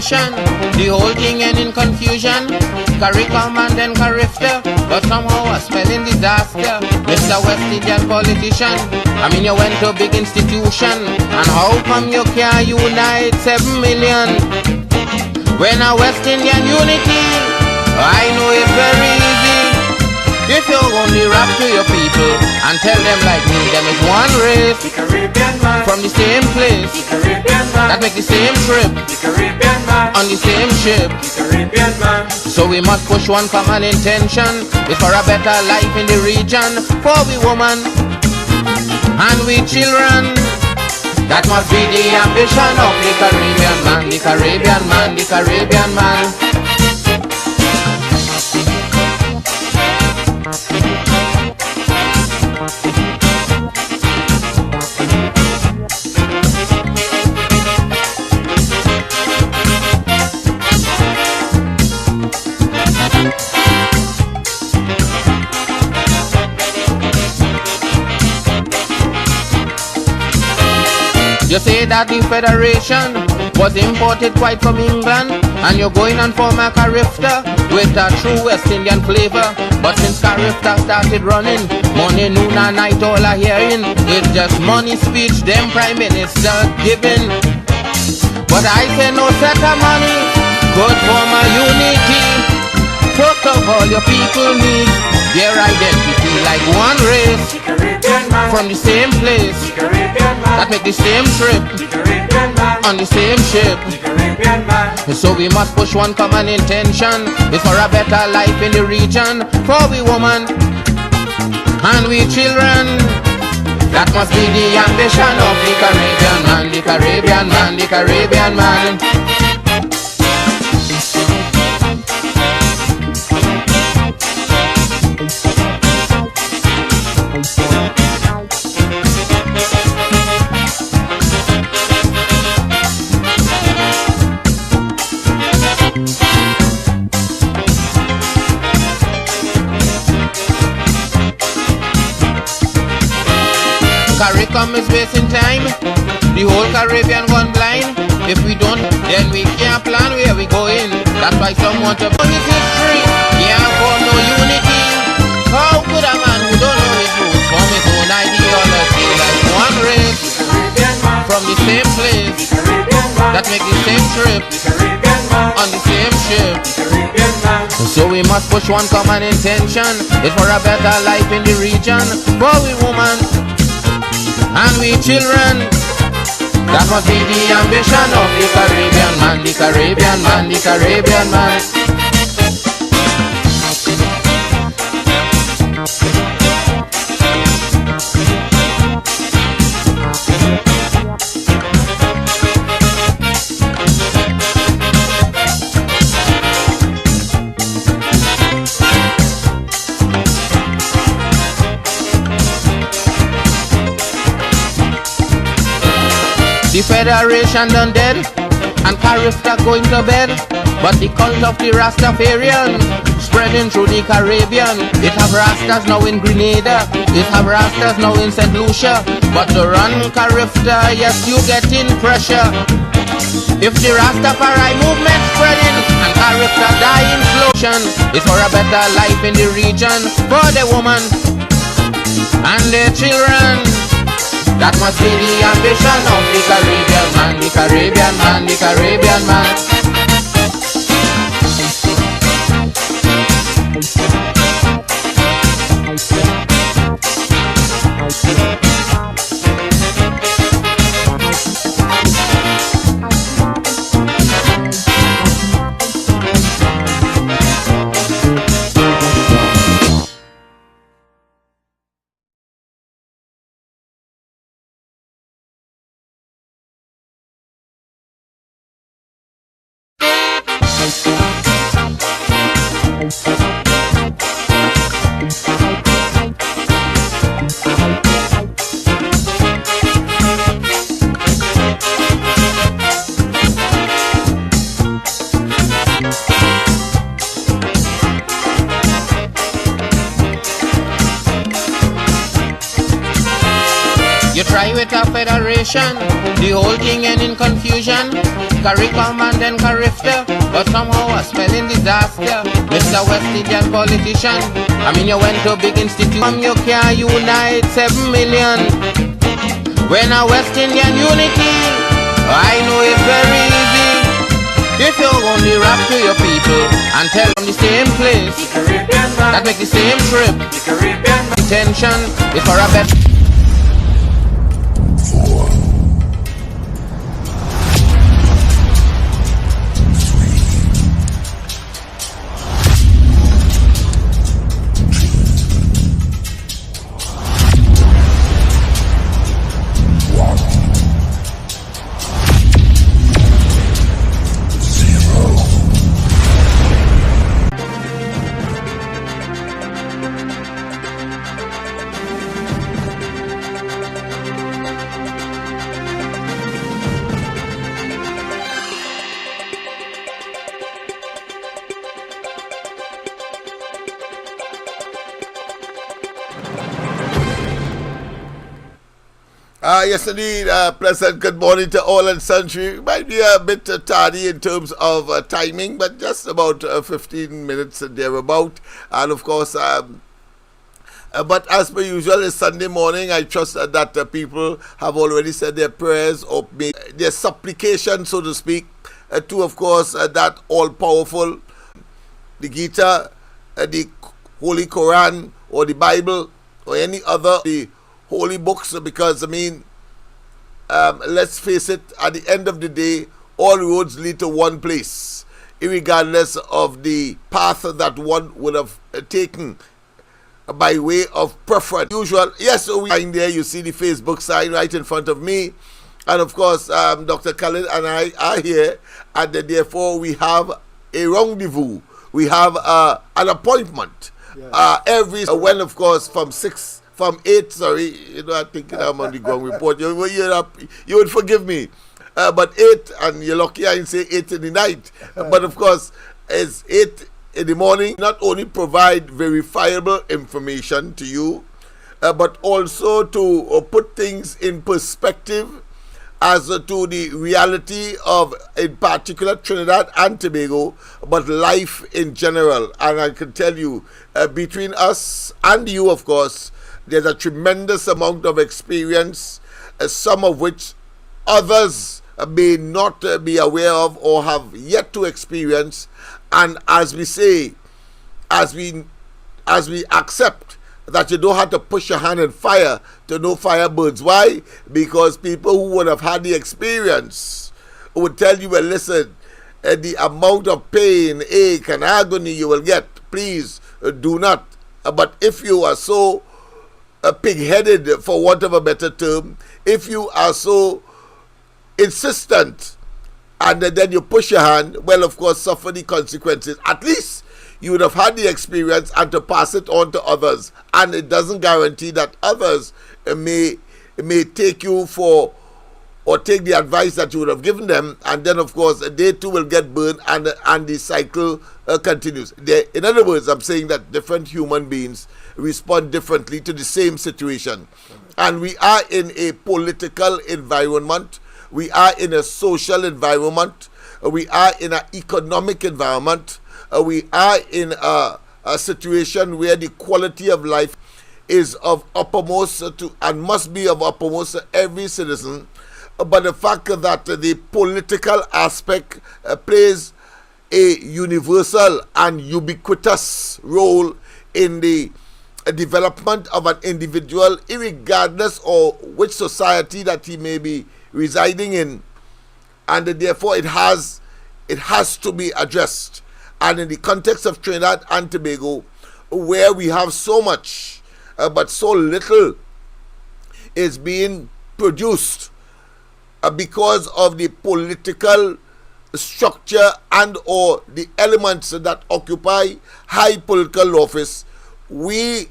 Administration. The whole thing end in confusion. CARICOM and then CARIFTA, but somehow a spelling disaster. Mr. West Indian politician, I mean you went to a big institution, and how come you can't unite 7 million? When a West Indian unity, I know it's very easy. If you only rap to your people and tell them like me, them is one race, the Caribbean man, from the same place, the Caribbean man, that make the same trip, the Caribbean man, on the same ship. the Caribbean man. So we must push one common intention, it's for a better life in the region, for we women and we children. That must be the ambition of the Caribbean man, the Caribbean man, the Caribbean man. You say that the Federation was imported quite from England, and you're going and form a CARIFTA with a true West Indian flavor. But since CARIFTA started running, morning, noon and night all are hearing, it's just money speech them Prime Minister giving. But I say no set of money could form a unity. Talk of all your people need their identity like one race, The Caribbean man, from the same place, the Caribbean man, that make the same trip, the Caribbean man, on the same ship. the Caribbean man. So we must push one common intention, it's for a better life in the region, for we women and we children. That must be the ambition of the Caribbean man, the Caribbean man, the Caribbean man. CARICOM is wasting time, the whole Caribbean gone blind. If we don't, then we can't plan where we going. That's why some want to know his history, can't form no unity. How could a man who don't know his roots form his own ideology like one race, Caribbean man, from the same place, Caribbean man, that make the same trip, Caribbean man, on the same ship? Caribbean man. So we must push one common intention, it's for a better life in the region, for we women and we children. That must be the ambition of the Caribbean man, the Caribbean man, the Caribbean man. The Federation done dead, and CARIFTA going to bed. But the cult of the Rastafarian spreading through the Caribbean. It have Rastas now in Grenada, it have Rastas now in St. Lucia. But to run CARIFTA, yes, you getting pressure. If the Rastafari movement spreading and CARIFTA dying slow, it's for a better life in the region, for the woman and their children. That must be the ambition of the Caribbean man, the Caribbean man, the Caribbean man. Why with a federation? The whole thing end in confusion. CARICOM and then CARIFTA, but somehow a spelling disaster. Mr. West Indian politician, I mean you went to big institution, you can't unite 7 million. When a West Indian unity, I know it's very easy. If you only rap to your people and tell them the same place, that make the same trip. Intention is for a better. Yes, indeed. Pleasant good morning to all and sundry. Might be a bit tardy in terms of timing, but just about 15 minutes and thereabout. And of course, but as per usual, it's Sunday morning. I trust that people have already said their prayers or made their supplication, so to speak, to, of course, that all-powerful, the Gita, the Holy Quran, or the Bible, or any other the holy books, because, I mean, let's face it, at the end of the day, all roads lead to one place, irregardless of the path that one would have taken by way of preference. Usual, yes, so we there, you see the Facebook sign right in front of me, and of course, Dr. Khalid and I are here, and therefore we have a rendezvous. We have an appointment every when, of course, from 8, sorry, you know, I think I'm on the wrong report. You would forgive me. But 8, and you're lucky I didn't say 8 in the night. But of course, it's 8 in the morning. Not only provide verifiable information to you, but also to put things in perspective as to the reality of, in particular, Trinidad and Tobago, but life in general. And I can tell you, between us and you, of course, there's a tremendous amount of experience, some of which others may not be aware of or have yet to experience. And as we say, as we accept that you don't have to push your hand in fire to know fire burns. Why? Because people who would have had the experience would tell you, well, listen, the amount of pain, ache, and agony you will get, please do not. But if you are so pig-headed, for want of a better term, if you are so insistent and then you push your hand, well, of course, suffer the consequences. At least you would have had the experience and to pass it on to others. And it doesn't guarantee that others may take you for or take the advice that you would have given them, and then, of course, they too will get burned, and the cycle continues. In other words, I'm saying that different human beings respond differently to the same situation. And we are in a political environment, we are in a social environment, we are in an economic environment, we are in a situation where the quality of life is of uppermost to, and must be of uppermost to every citizen. But the fact that the political aspect plays a universal and ubiquitous role in the development of an individual, irregardless of which society that he may be residing in, and therefore it has to be addressed. And in the context of Trinidad and Tobago, where we have so much but so little is being produced because of the political structure and or the elements that occupy high political office, we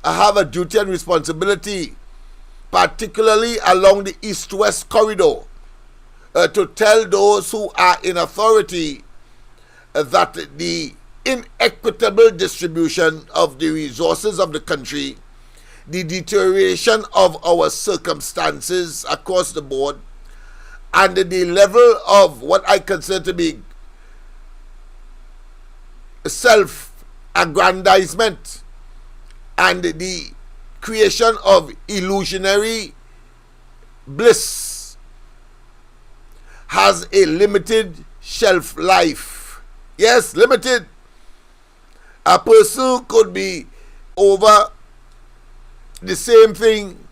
have a duty and responsibility, particularly along the east-west corridor, to tell those who are in authority that the inequitable distribution of the resources of the country the deterioration of our circumstances across the board, and the level of what I consider to be self-aggrandizement and the creation of illusionary bliss has a limited shelf life. Yes, limited. A person could be over the same thing,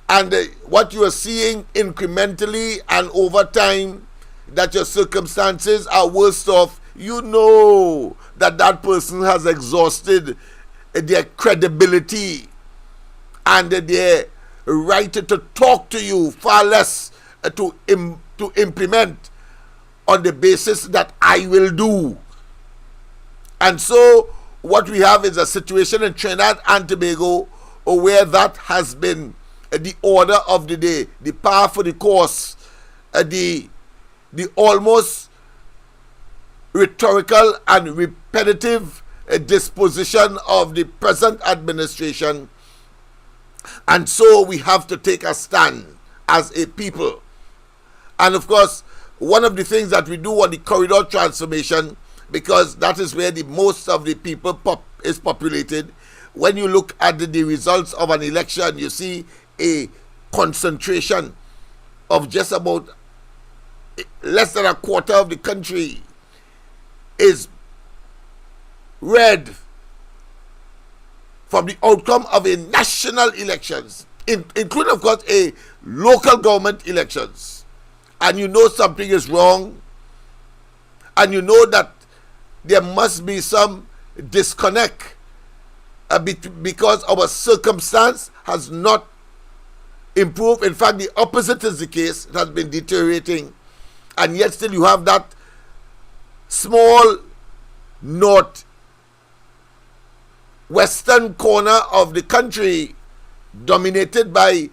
and what you are seeing incrementally and over time, that your circumstances are worse off, you know that that person has exhausted their credibility and their right to talk to you, far less to implement on the basis that I will do. And so what we have is a situation in Trinidad and Tobago where that has been the order of the day, the par for the course, the almost rhetorical and repetitive disposition of the present administration. And so we have to take a stand as a people. And of course, one of the things that we do on the corridor transformation, because that is where the most of the people is populated, when you look at the results of an election, you see a concentration of just about less than a quarter of the country is red from the outcome of a national elections, including of course a local government elections. And you know something is wrong, and you know that there must be some disconnect because our circumstance has not improved. In fact, the opposite is the case. It has been deteriorating, and yet still you have that small northwestern corner of the country dominated by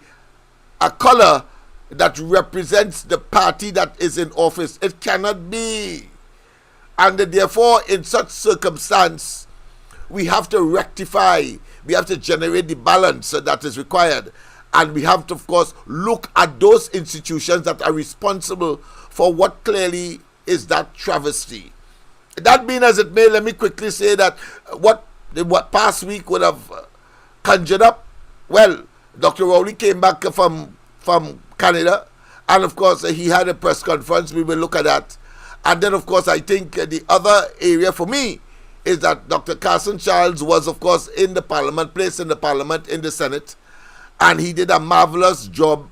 a color that represents the party that is in office. It cannot be. And therefore, in such circumstance, we have to rectify, we have to generate the balance that is required. And we have to, of course, look at those institutions that are responsible for what clearly is that travesty. That being as it may, let me quickly say that what past week would have conjured up, well, Dr. Rowley came back from Canada, and of course he had a press conference. We will look at that. And then of course I think the other area for me is that Dr. Carson Charles was of course in the parliament, placed in the parliament, in the Senate, and he did a marvelous job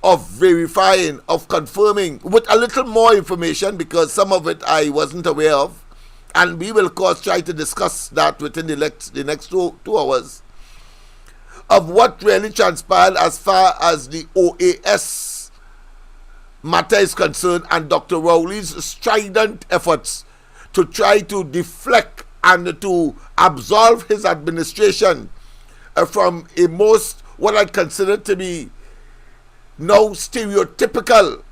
of verifying, of confirming with a little more information, because some of it I wasn't aware of, and we will of course try to discuss that within the next two hours, of what really transpired as far as the OAS matter is concerned, and Dr. Rowley's strident efforts to try to deflect and to absolve his administration from a most, what I consider to be no stereotypical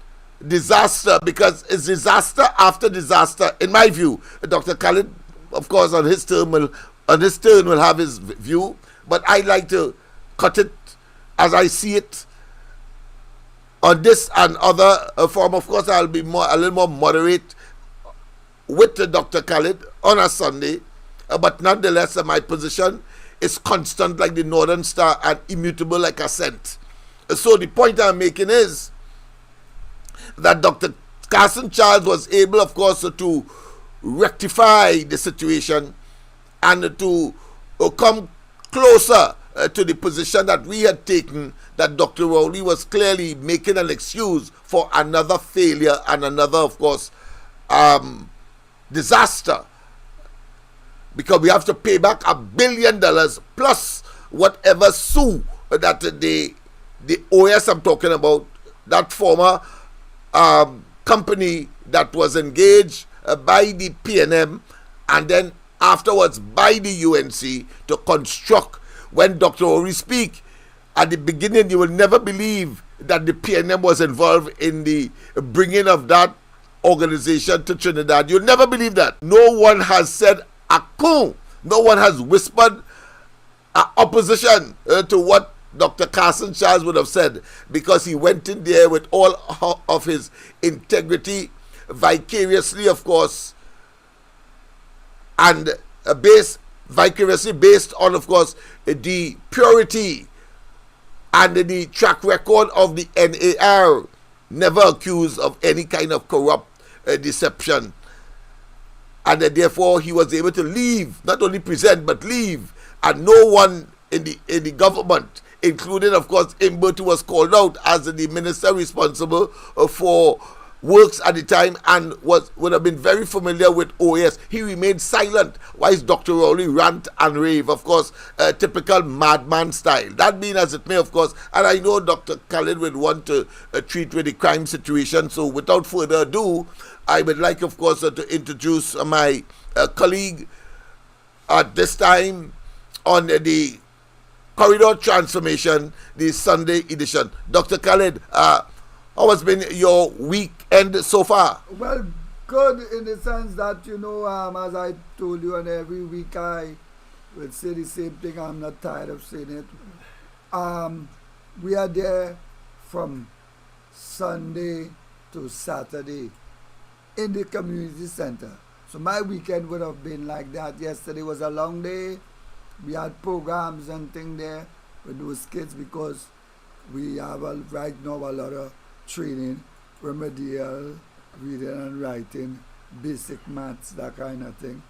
disaster, because it's disaster after disaster. In my view, Dr. Khalid, of course, on his turn will have his view, but I like to cut it as I see it on this and other form. Of course, I'll be a little more moderate with Dr. Khalid on a Sunday, but nonetheless, my position is constant like the Northern Star and immutable like a cent. So the point I'm making is that Dr. Carson Charles was able, of course, to rectify the situation and to come closer to the position that we had taken, that Dr. Rowley was clearly making an excuse for another failure and another, of course, disaster, because we have to pay back $1 billion plus whatever sue that the OS I'm talking about, that former company that was engaged by the PNM and then afterwards by the UNC to construct. When Dr. Rowley speak, at the beginning you will never believe that the PNM was involved in the bringing of that organization to Trinidad. You'll never believe that. No one has said a coup. No one has whispered opposition to what Dr. Carson Charles would have said, because he went in there with all of his integrity, vicariously, of course, and vicariously based on, of course, the purity and the track record of the NAR, never accused of any kind of corrupt deception. And therefore he was able to leave, not only present, but leave. And no one in the government, including, of course, Imberti, was called out as the minister responsible for works at the time and would have been very familiar with OAS. He remained silent whilst Dr. Rowley rant and rave, of course, typical madman style. That being as it may, of course, and I know Dr. Khalid would want to treat with the crime situation, so without further ado, I would like, of course, to introduce my colleague at this time on the Corridor Transformation, the Sunday edition. Dr. Khalid, how has been your weekend so far? Well, good in the sense that, as I told you, and every week I will say the same thing. I'm not tired of saying it. We are there from Sunday to Saturday in the community center. So my weekend would have been like that. Yesterday was a long day. We had programs and things there with those kids because we have right now a lot of training, remedial, reading and writing, basic maths, that kind of thing,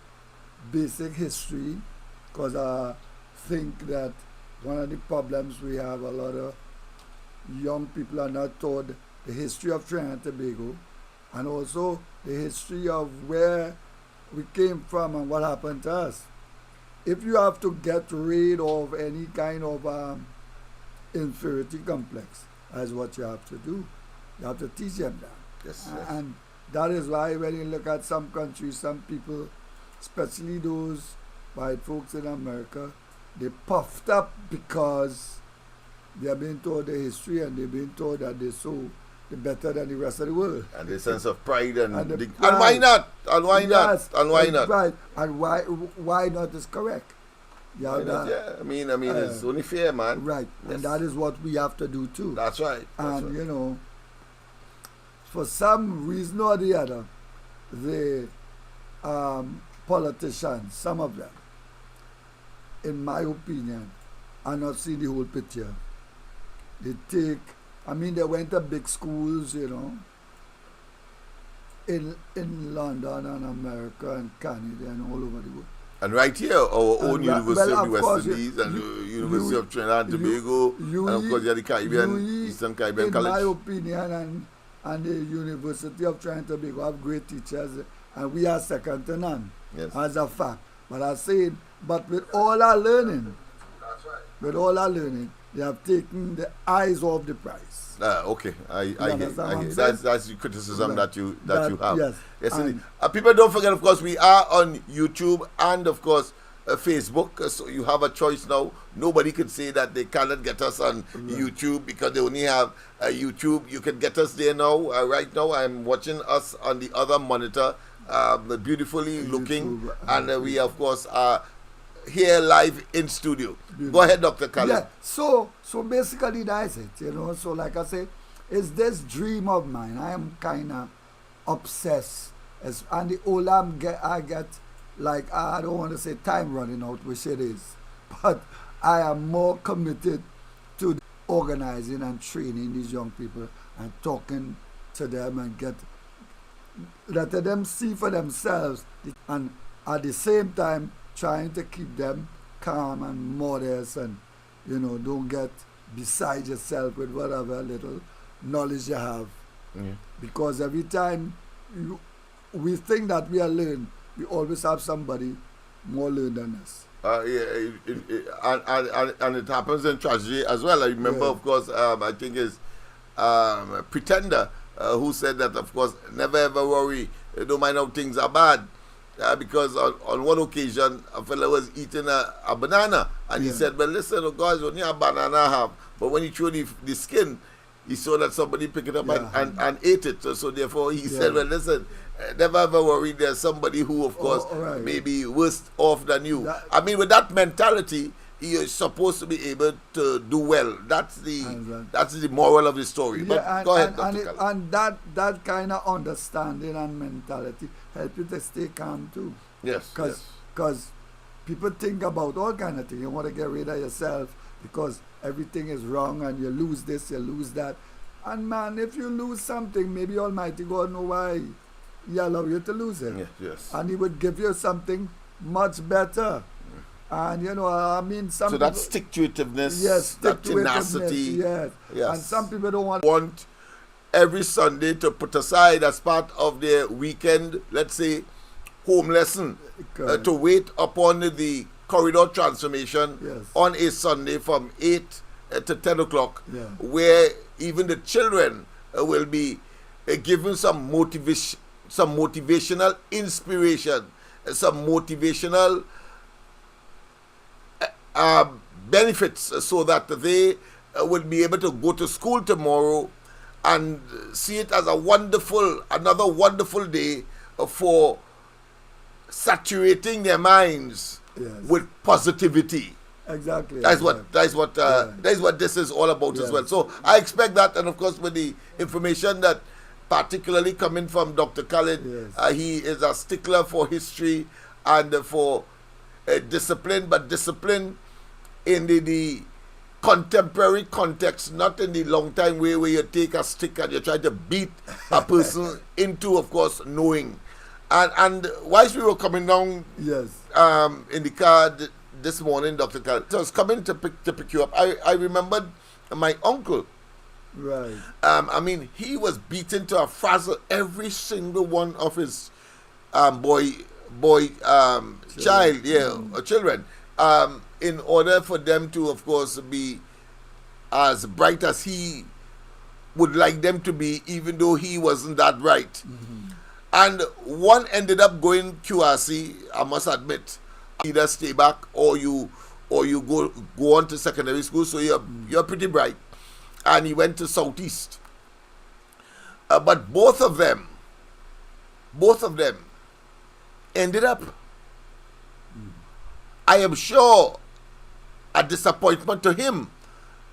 basic history, because I think that one of the problems we have, a lot of young people are not taught the history of Trinidad and Tobago, and also the history of where we came from and what happened to us. If you have to get rid of any kind of inferiority complex, that's what you have to do. You have to teach them that. Yes. And that is why when you look at some countries, some people, especially those white folks in America, they puffed up because they have been told the history and they've been told that they're better than the rest of the world. And the sense of pride and pride. And why not? And why Yes, not? And why not? Right. And why not is correct. Why not? Yeah. I mean, it's only fair, man. Right. Yes. And that is what we have to do too. That's right. And for some reason or the other, the politicians, some of them, in my opinion, are not seeing the whole picture. They went to big schools, in London and America and Canada and all over the world. And right here, our own University of the West Indies and University of Trinidad and Tobago, and of course, the Caribbean, Eastern Caribbean College. In my opinion, and the University of Trinidad and Tobago have great teachers, and we are second to none, as a fact. But I said, with all our learning, they have taken the eyes off the prize. Okay, I hear. That's the criticism that you have. Yes. Indeed. People, don't forget, of course, we are on YouTube and, of course, Facebook. So you have a choice now. Nobody can say that they cannot get us on YouTube because they only have YouTube. You can get us there now. Right now, I'm watching us on the other monitor, beautifully looking, and we, of course, are here live in studio. Go ahead, Dr. Khalid. Yeah, so basically that's it, So like I say, it's this dream of mine. I am kind of obsessed. And the older I get, like, I don't want to say time running out, which it is, but I am more committed to organizing and training these young people and talking to them and letting them see for themselves, and at the same time trying to keep them calm and modest and, don't get beside yourself with whatever little knowledge you have. Yeah. Because every time we think that we are learned, we always have somebody more learned than us. And it happens in tragedy as well. I remember, of course, I think it's Pretender who said that, of course, never ever worry, don't mind how things are bad. Because on one occasion, a fellow was eating a banana, and he said, well, listen, guys, only a banana I have. But when he threw the skin, he saw that somebody picked it up and ate it. So therefore, he said, well, listen, never ever worry, there's somebody who, of course, may be worse off than you. With that mentality, you're supposed to be able to do well. That's Exactly. the moral of the story. Yeah, But and, go ahead, and, Dr. and, it- Khalid. and that kind of understanding and mentality help you to stay calm too. Yes, yes. Because people think about all kind of things. You want to get rid of yourself because everything is wrong and you lose this, you lose that. And man, if you lose something, maybe Almighty God know why He allow you to lose it. Yes, yes. And He would give you something much better. And you know, I mean, some So that people, stick-to-itiveness, yes, that stick-to-itiveness, tenacity. yes. Yes. And some people don't Want every Sunday to put aside as part of their weekend, let's say, home lesson, Correct. to wait upon the corridor transformation Yes. on a Sunday from 8 to 10 o'clock, Yeah. where even the children will be given some motivational inspiration, some motivational benefits, so that they would be able to go to school tomorrow and see it as another wonderful day for saturating their minds Yes. with positivity. Exactly. That's what this is all about as Yes. well. So I expect that, and of course with the information that particularly coming from Dr. Khalid, Yes. he is a stickler for history and for discipline, but discipline in the contemporary context, not in the long time way where you take a stick and you try to beat a person into, of course, knowing. And whilst we were coming down Yes. in the car this morning, Dr. Khalid, so I was coming to pick you up. I remembered my uncle. Right. I mean, he was beaten to a frazzle every single one of his children, in order for them to, of course, be as bright as he would like them to be, even though he wasn't that bright. And one ended up going QRC, I must admit. Either stay back or you go on to secondary school, so you're pretty bright. And he went to Southeast. But both of them ended up, I am sure, a disappointment to him.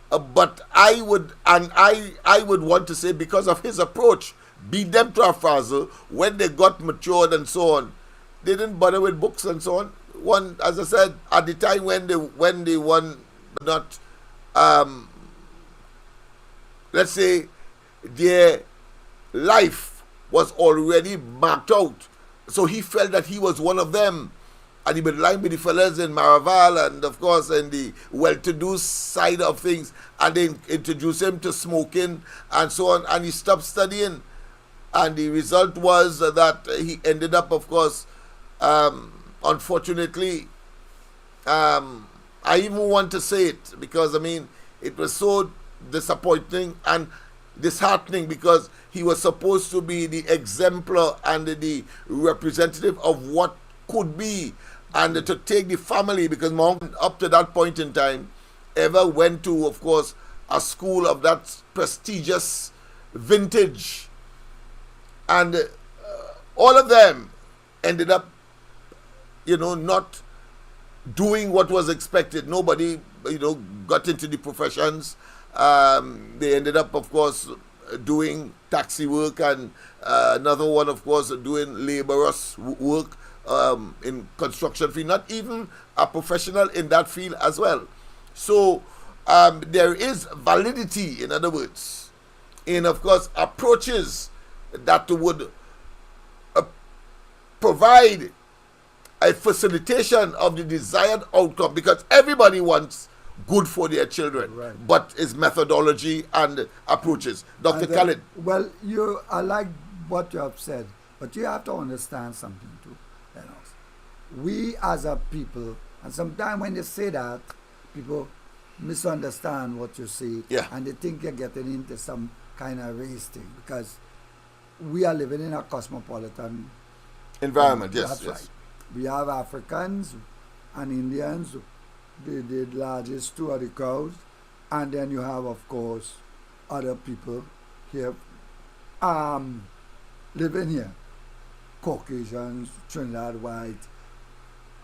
But I would want to say, because of his approach, beat them to a frazzle. When they got matured and so on, they didn't bother with books and so on. One, as I said, at the time when they won, not, let's say, their life was already marked out. So he felt that he was one of them. And he would line with the fellas in Maraval and, of course, in the well-to-do side of things. And they introduced him to smoking and so on. And he stopped studying. And the result was that he ended up, of course, unfortunately, I even want to say it because, I mean, it was so disappointing and disheartening, because he was supposed to be the exemplar and the representative of what could be, and to take the family, because Mom, up to that point in time, ever went to, of course, a school of that prestigious vintage. And all of them ended up, not doing what was expected. Nobody, got into the professions. They ended up, of course, doing taxi work, and another one, of course, doing laborers work in construction field. Not even a professional in that field as well. So there is validity, in other words, in, of course, approaches that would provide a facilitation of the desired outcome, because everybody wants good for their children, Right. but it's methodology and approaches. Dr. And, Khalid. Well, I like what you have said, but you have to understand something too. We as a people, and sometimes when you say that, people misunderstand what you say, Yeah. and they think you're getting into some kind of race thing, because we are living in a cosmopolitan Environment, yes, That's yes. right. We have Africans and Indians, the largest two of the crowds, and then you have, of course, other people here living here, Caucasians, Trinidad White,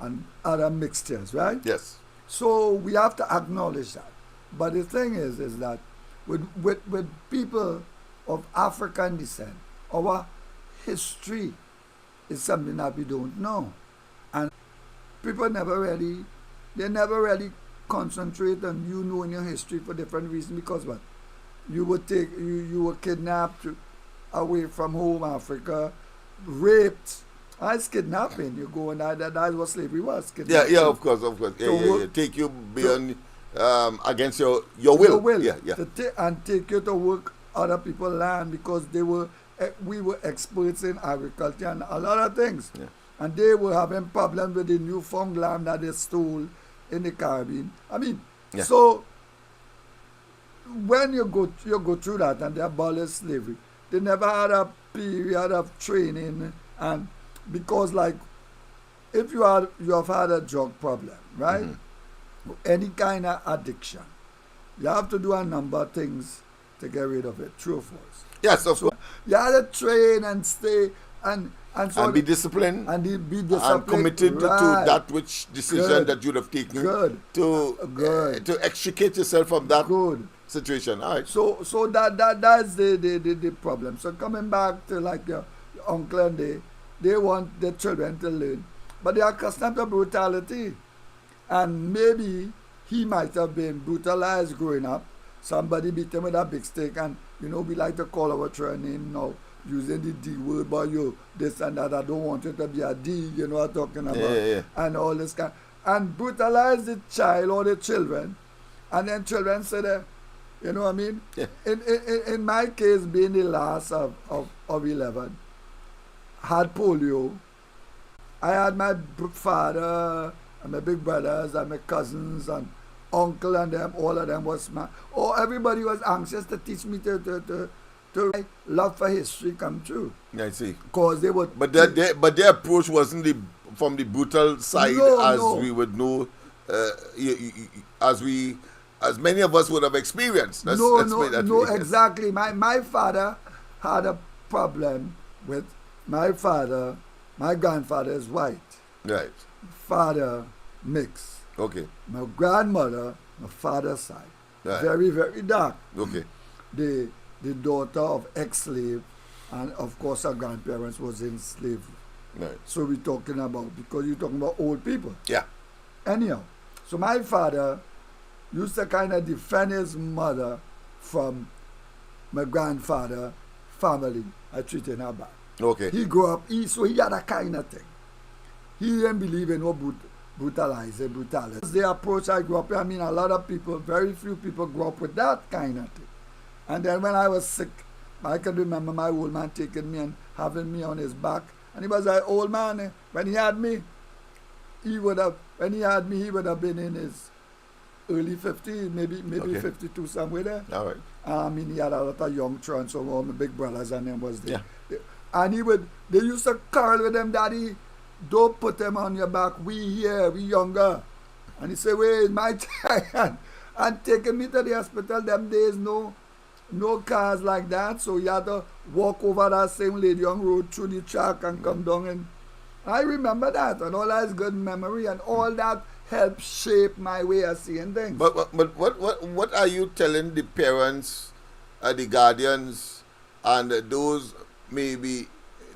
and other mixtures, right? Yes. So we have to acknowledge that. But the thing is that with people of African descent, our history is something that we don't know. And people never really concentrate on you knowing your history for different reasons, because what? You were kidnapped away from home, Africa, raped. That's kidnapping. You go and that's what slavery was. Yeah, of course. Yeah. Take you beyond against your will. Your will. Yeah. And take you to work other people's land, because we were experts in agriculture and a lot of things. Yeah. And they were having problems with the newfound land that they stole in the Caribbean. I mean, so when you go through that and they abolish slavery, they never had a period of training, and because like if you have had a drug problem, right? Mm-hmm. Any kind of addiction, you have to do a number of things to get rid of it. True or false? Yes, of course. You have to train and stay and be disciplined and committed to that which decision that you'd have taken to extricate yourself from that situation. All right. So that's the problem. So coming back to like your uncle and they want their children to learn, but they are accustomed to brutality, and maybe he might have been brutalized growing up. Somebody beat him with a big stick, and we like to call our children name now, using the D word, but you this and that. I don't want it to be a D, you know what I'm talking about, and all this kind, and brutalize the child or the children, and then children say that, you know what I mean? Yeah. In my case, being the last of 11, had polio. I had my father and my big brothers and my cousins and uncle and them, all of them was smart. Everybody was anxious to teach me to love for history come true. I see. Because they would. But their approach wasn't from the brutal side we would know, as many of us would have experienced. Exactly. My father had a problem with my father. My grandfather is white. Right. Father mixed. Okay. My grandmother, my father's side, very, very dark. Okay. The daughter of ex-slave, and of course her grandparents was in slavery. Right. So we're talking about, because you're talking about old people. Yeah. Anyhow, so my father used to kind of defend his mother from my grandfather family. I treated her bad. Okay. He grew up, so he had a kind of thing. He didn't believe in no brutality. The approach I grew up in, I mean, a lot of people, very few people grew up with that kind of thing. And then when I was sick, I can remember my old man taking me and having me on his back. And he was an old man. When he had me, he would have been in his early 50s, maybe 52, somewhere there. All right. I mean, he had a lot of young children, so all my big brothers and them was there. Yeah. And they used to quarrel with them, Daddy, don't put them on your back, we younger. And he said, wait, my child. And taking me to the hospital, them days, no cars like that, so you had to walk over that same Lady Young Road through the track and come down. And I remember that, and all that is good memory, and all that helped shape my way of seeing things. But what are you telling the parents, the guardians, and those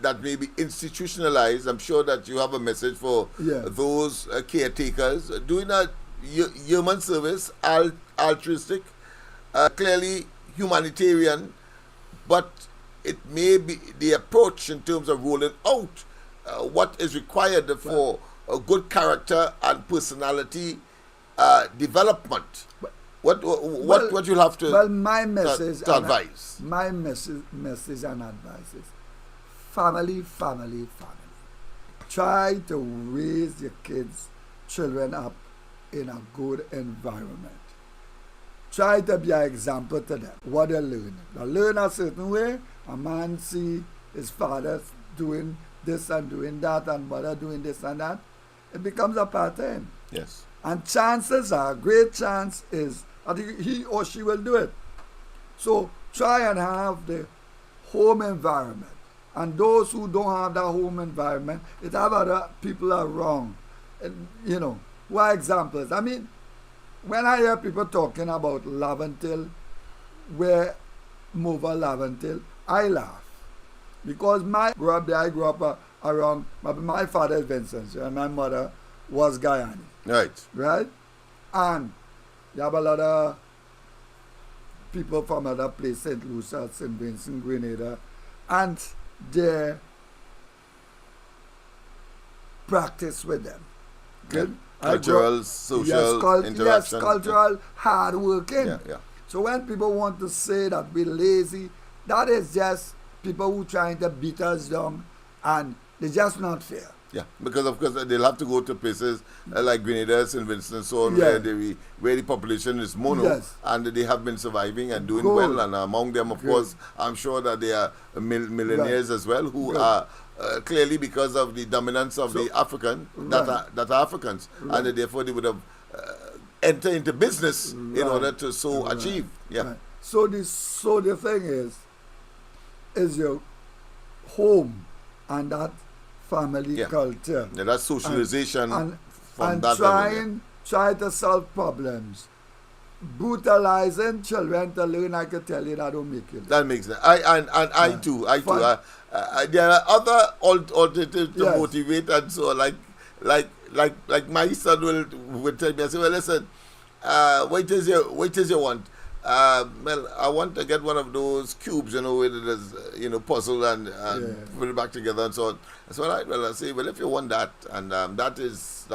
that may be institutionalized? I'm sure that you have a message for those caretakers doing a human service, altruistic, clearly humanitarian, but it may be the approach in terms of rolling out what is required for a good character and personality development. What you'll have to my message to advise. My message and advice is family. Try to raise your children up in a good environment. Try to be an example to them. What they learn. They learn a certain way. A man see his father doing this and doing that, and mother doing this and that. It becomes a pattern. Yes. And chances are, great chance is that he or she will do it. So try and have the home environment. And those who don't have that home environment, it have other people around. And, who are examples. I mean, when I hear people talking about Laventille, where Mova Laventille, I laugh. Because I grew up around, my father is Vincent, and my mother was Guyana. Right? And you have a lot of people from other places, St. Lucia, St. Vincent, Grenada, and they practice with them. Good? Cultural, social interaction. Yes, cultural, hard working. Yeah. So when people want to say that we're lazy, that is just people who trying to beat us down, and they're just not fair. Yeah, because of course they'll have to go to places like Grenada, St. Vincent, and so on, where the population is mono, and they have been surviving and doing well. And among them, of course, I'm sure that they are millionaires as well, who are clearly because of the dominance of the African that are Africans, and therefore they would have enter into business in order to achieve. Yeah. Right. So the thing is your home and that family culture. Yeah, that's socialization and that try to solve problems. Brutalizing children to learn, I can tell you, that don't make it. That makes sense. I too. There are other alternatives to motivate, and so like my son will tell me, I say, well, listen, what is your want? Well, I want to get one of those cubes, where there's, puzzle and put it back together and so on. So I say, well, if you want that, and that is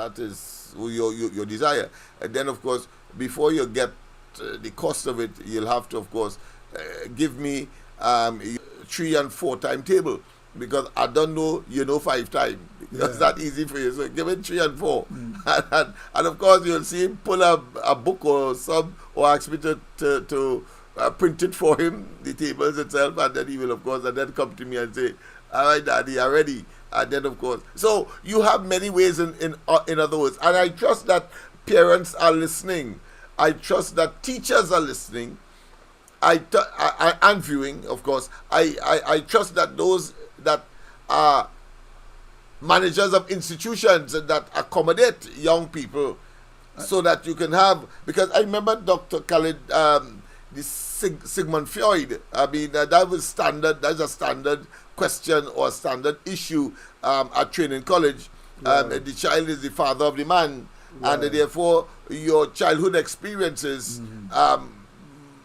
your desire, and then of course, before you get the cost of it, you'll have to, of course, give me 3 and 4 timetable, because I don't know 5 times. That's not easy for you. So give it 3 and 4, and of course you'll see him pull a book or ask me to print it for him, the tables itself, and then he will, of course, and then come to me and say, all right, Daddy, I'm ready. And then, of course, so you have many ways in other words, and I trust that parents are listening. I trust that teachers are listening. And viewing, of course. I trust that those that are managers of institutions that accommodate young people, so that you can have, because I remember Dr. Khalid, the Sigmund Freud. I mean, that's a standard question or a standard issue at training college. The child is the father of the man, and therefore your childhood experiences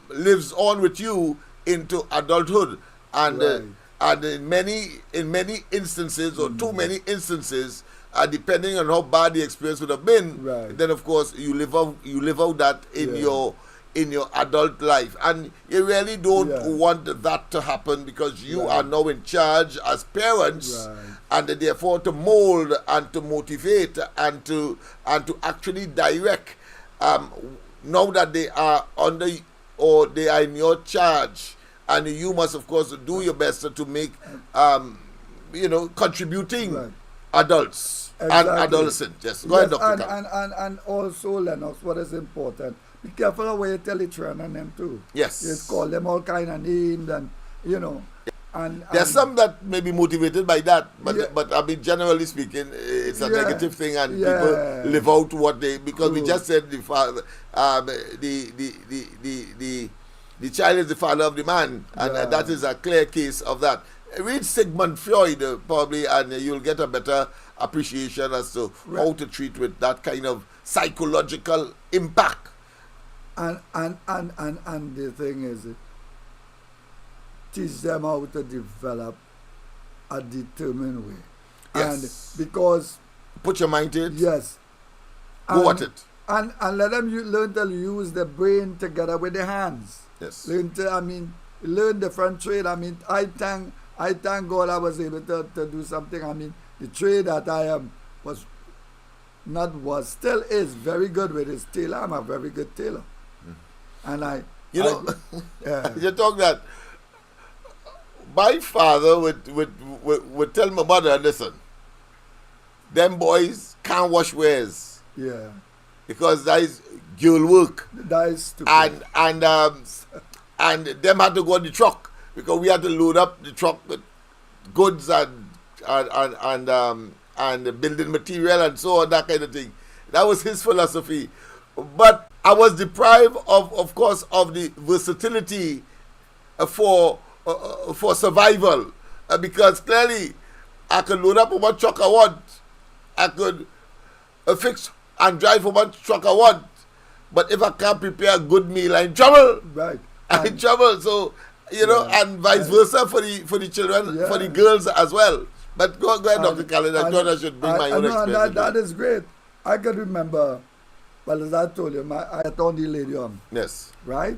lives on with you into adulthood, and in many instances, or too many instances, depending on how bad the experience would have been, then of course you live out that in your adult life, and you really don't want that to happen, because you are now in charge as parents, and therefore to mold and to motivate and to actually direct. Now that they are under, or they are in your charge, and you must, of course, do your best to make contributing adults and adolescents. Yes, go ahead, Dr. And also, Lennox, what is important, be careful of where you tell the children and them too. Yes. You call them all kind of names, and there's some that may be motivated by that, but I mean, generally speaking, it's a negative thing, and people live out what they, because we just said the father, the child is the father of the man, and that is a clear case of that. Read Sigmund Freud probably, and you'll get a better appreciation as to how to treat with that kind of psychological impact. And the thing is, teach them how to develop a determined way. Yes. And because put your mind to it. Yes. Go at it. And let them learn to use the brain together with the hands. Yes. Learn different trade. I mean, I thank God I was able to do something. I mean, the trade that I still is very good with is tailor. I'm a very good tailor. And you talk that. My father would tell my mother, listen, them boys can't wash wares. Yeah. Because that is girl work. That is stupid. And them had to go on the truck, because we had to load up the truck with goods and building material and so on, that kind of thing. That was his philosophy. But I was deprived of course, of the versatility for survival, because clearly I could load up on what truck I want. I could fix and drive for what truck I want. But if I can't prepare a good meal, I'm in trouble. Right. I'm in trouble. So, and vice versa for the children, for the girls as well. But go ahead, Dr. Khalid. I thought I should bring my own experience. That is great. I can remember, well, as I told you, I had on the Ladium. Yes. Right?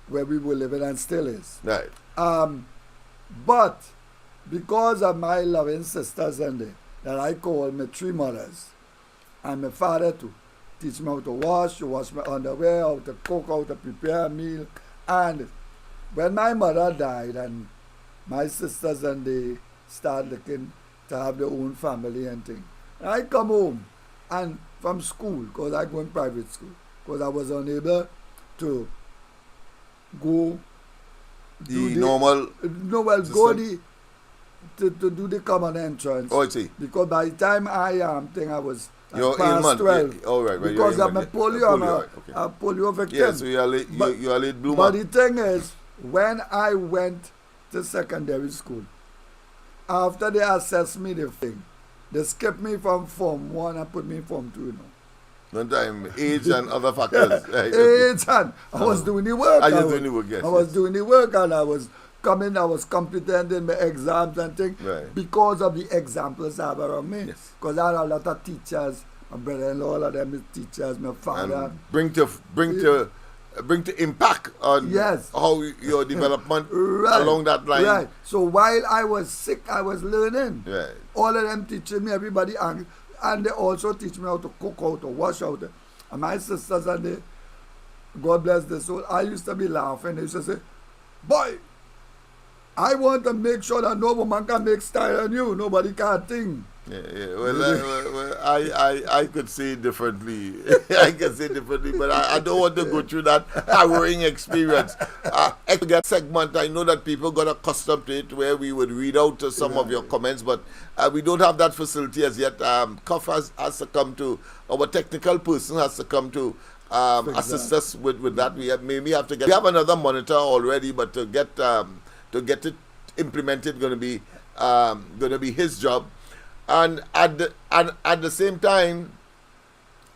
Where we were living and still is. Right. But because of my loving sisters and that I call my three mothers, and my father to teach me how to wash my underwear, how to cook, how to prepare a meal. And when my mother died and my sisters and they started looking to have their own family and things, and I come home and from school, because I go in private school, because I was unable to go to do the common entrance. Oh, I see. Because by the time I was you're past 12. Yeah. Oh, right. Because I'm a polio, a polio victim. Yeah, so you're a late bloomer. But the thing is, when I went to secondary school, after they assessed me the thing, they skipped me from Form 1 and put me in Form 2, One time, age and other factors. Age and I was doing the work. I was doing the work And I was coming, I was competent in my exams and things because of the examples I have around me. Because I had a lot of teachers, my brother-in-law, all of them is teachers, my father. And bring to impact on how your development along that line. Right. So while I was sick, I was learning. Right. All of them teaching me, everybody, and they also teach me how to cook, how to wash, and my sisters and they, God bless their soul, I used to be laughing. They used to say, boy, I want to make sure that no woman can make style on you. Nobody can think. Yeah. Well, I could say it differently. I could say it differently, but I don't want to go through that harrowing experience. That segment, I know that people got accustomed to it, where we would read out some of your comments, but we don't have that facility as yet. Cuff has succumbed to, our technical person has succumbed to assist us with that. We have another monitor already, but to get it implemented going to be his job. And at the same time,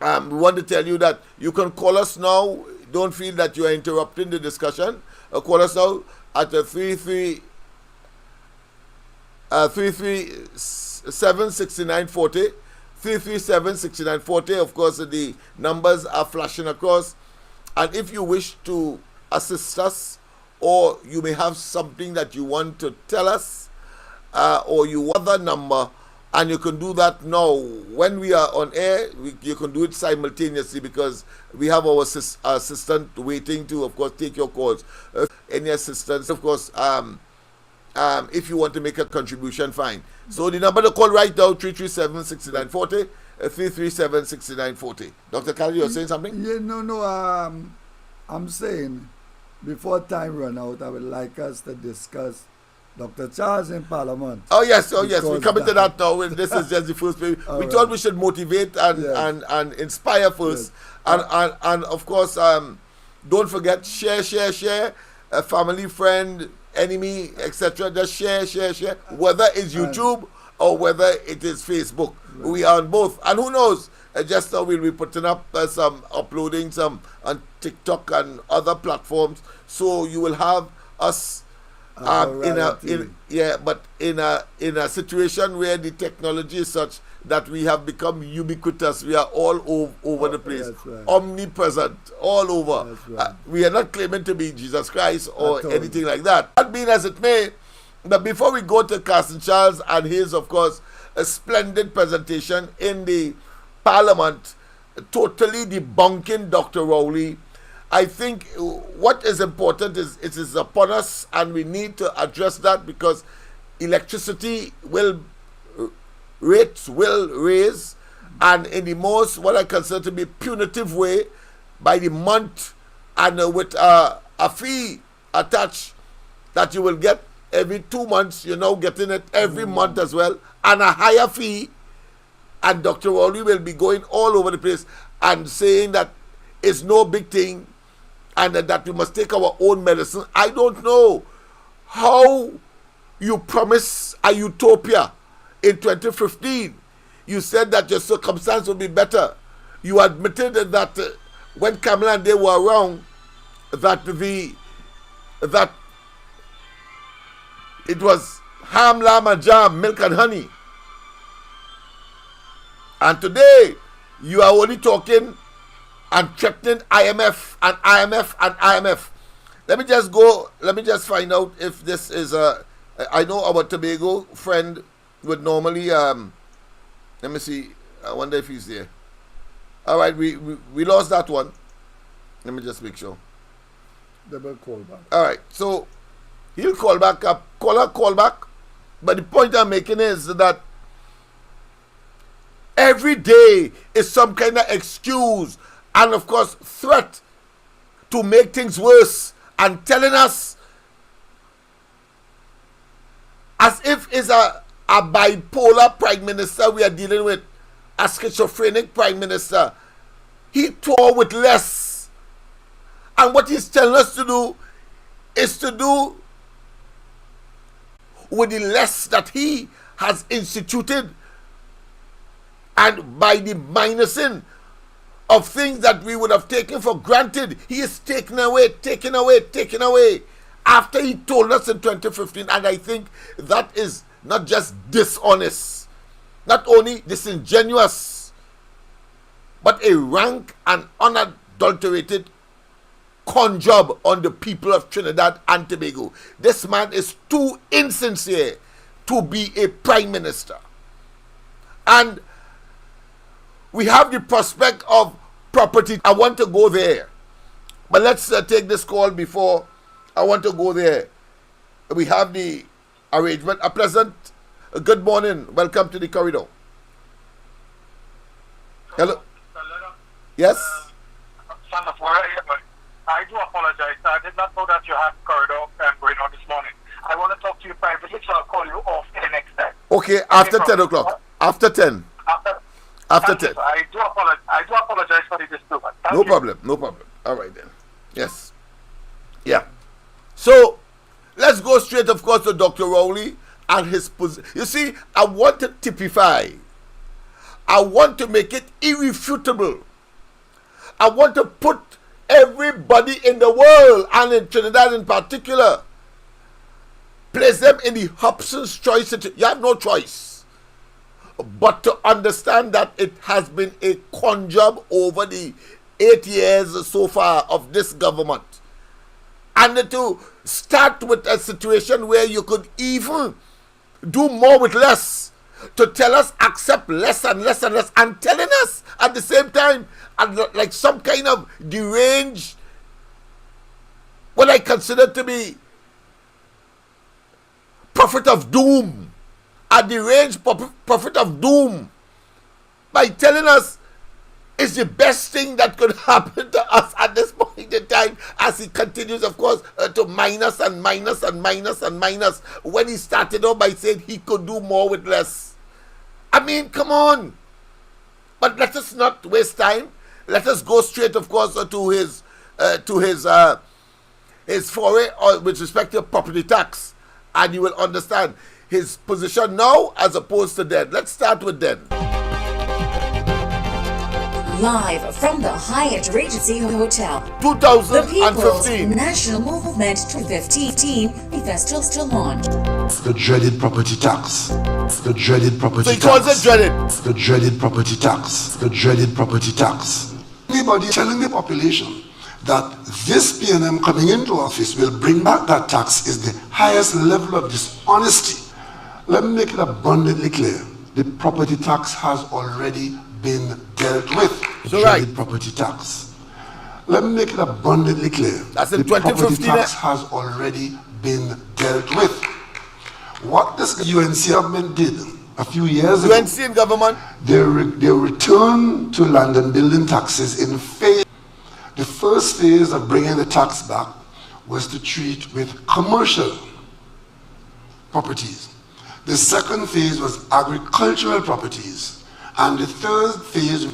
we want to tell you that you can call us now. Don't feel that you are interrupting the discussion. Call us now at 337-6940. 337-6940. Of course, the numbers are flashing across. And if you wish to assist us, or you may have something that you want to tell us, or you want the number, and you can do that now. When we are on air, you can do it simultaneously, because we have our assistant waiting to, of course, take your calls. Any assistance, of course, if you want to make a contribution, fine. So the number to call right now, 337-6940, 337-6940. Dr. Khalid, you're saying something? Yeah, no, I'm saying, before time run out, I would like us to discuss Dr. Charles in Parliament. Oh yes. We're coming to that now. This is just the first page. We thought we should motivate and inspire first. Yes. And of course, don't forget, share. A family, friend, enemy, etc. Just share. Whether it's YouTube or whether it is Facebook. Right. We are on both. And who knows? Just now we'll be putting up uploading some on TikTok and other platforms. So you will have us in a situation where the technology is such that we have become ubiquitous. We are all over the place, omnipresent, all over. Right. We are not claiming to be Jesus Christ or anything like that. That being as it may, but before we go to Carson Charles and his, of course, a splendid presentation in the Parliament, totally debunking Dr. Rowley, I think what is important is it is upon us, and we need to address that, because electricity rates will raise, and in the most, what I consider to be punitive way, by the month, and with a fee attached that you will get every 2 months. You're now getting it every month as well, and a higher fee and Dr. Rowley will be going all over the place and saying that it's no big thing and that we must take our own medicine. I don't know how you promise a utopia in 2015. You said that your circumstance would be better. You admitted that when Kamala and they were around, that it was ham, lamb and jam, milk and honey. And today, you are only talking and threatening IMF and IMF and IMF. Let me just find out if this is I know our Tobago friend would normally, let me see, I wonder if he's there. All right, we lost that one. Let me just make sure. Double call back. All right, so he'll call back up, call back. But the point I'm making is that every day is some kind of excuse and, of course, threat to make things worse and telling us as if it's a bipolar prime minister we are dealing with, a schizophrenic prime minister. He tore with less. And what he's telling us to do is to do with the less that he has instituted, and by the minusing of things that we would have taken for granted, he is taking away after he told us in 2015. And I think that is not just dishonest, not only disingenuous, but a rank and unadulterated con job on the people of Trinidad and Tobago. This man is too insincere to be a prime minister. And we have the prospect of property. I want to go there. But let's take this call before I want to go there. We have the arrangement. A pleasant good morning. Welcome to the corridor. Hello. Yes? Son of Warrior, but I do apologize. I did not know that you had corridor going on this morning. I want to talk to you privately, so I'll call you off the next time. Okay, after 10 o'clock. After 10. After 10. I do apologize for the disturbance. No problem. All right then. Yes. Yeah. So, let's go straight, of course, to Dr. Rowley and his position. You see, I want to typify. I want to make it irrefutable. I want to put everybody in the world, and in Trinidad in particular, place them in the Hobson's choice. You have no choice but to understand that it has been a con job over the 8 years so far of this government. And to start with a situation where you could even do more with less, to tell us accept less and less and less, and telling us at the same time, and like some kind of deranged, what I consider to be prophet of doom, a deranged prophet of doom, by telling us it's the best thing that could happen to us at this point in time, as he continues, of course, to minus and minus and minus and minus, when he started off by saying he could do more with less. I mean, come on. But let us not waste time. Let us go straight, of course, to his foray with respect to property tax, and you will understand his position now as opposed to then. Let's start with then. Live from the Hyatt Regency Hotel, 2015. the People's National Movement 2015 Festival still on. The dreaded property tax. The dreaded property So he tax. calls it dreaded. The dreaded property tax. The dreaded property tax. Anybody telling the population that this PNM coming into office will bring back that tax is the highest level of dishonesty. Let me make it abundantly clear. The property tax has already been dealt with. So right. The property tax. Let me make it abundantly clear. That's in the property 2015. tax has already been dealt with. What this UNC government did a few years ago, UNC in government, they returned to land and building taxes in phase. The first phase of bringing the tax back was to treat with commercial properties. The second phase was agricultural properties. And the third phase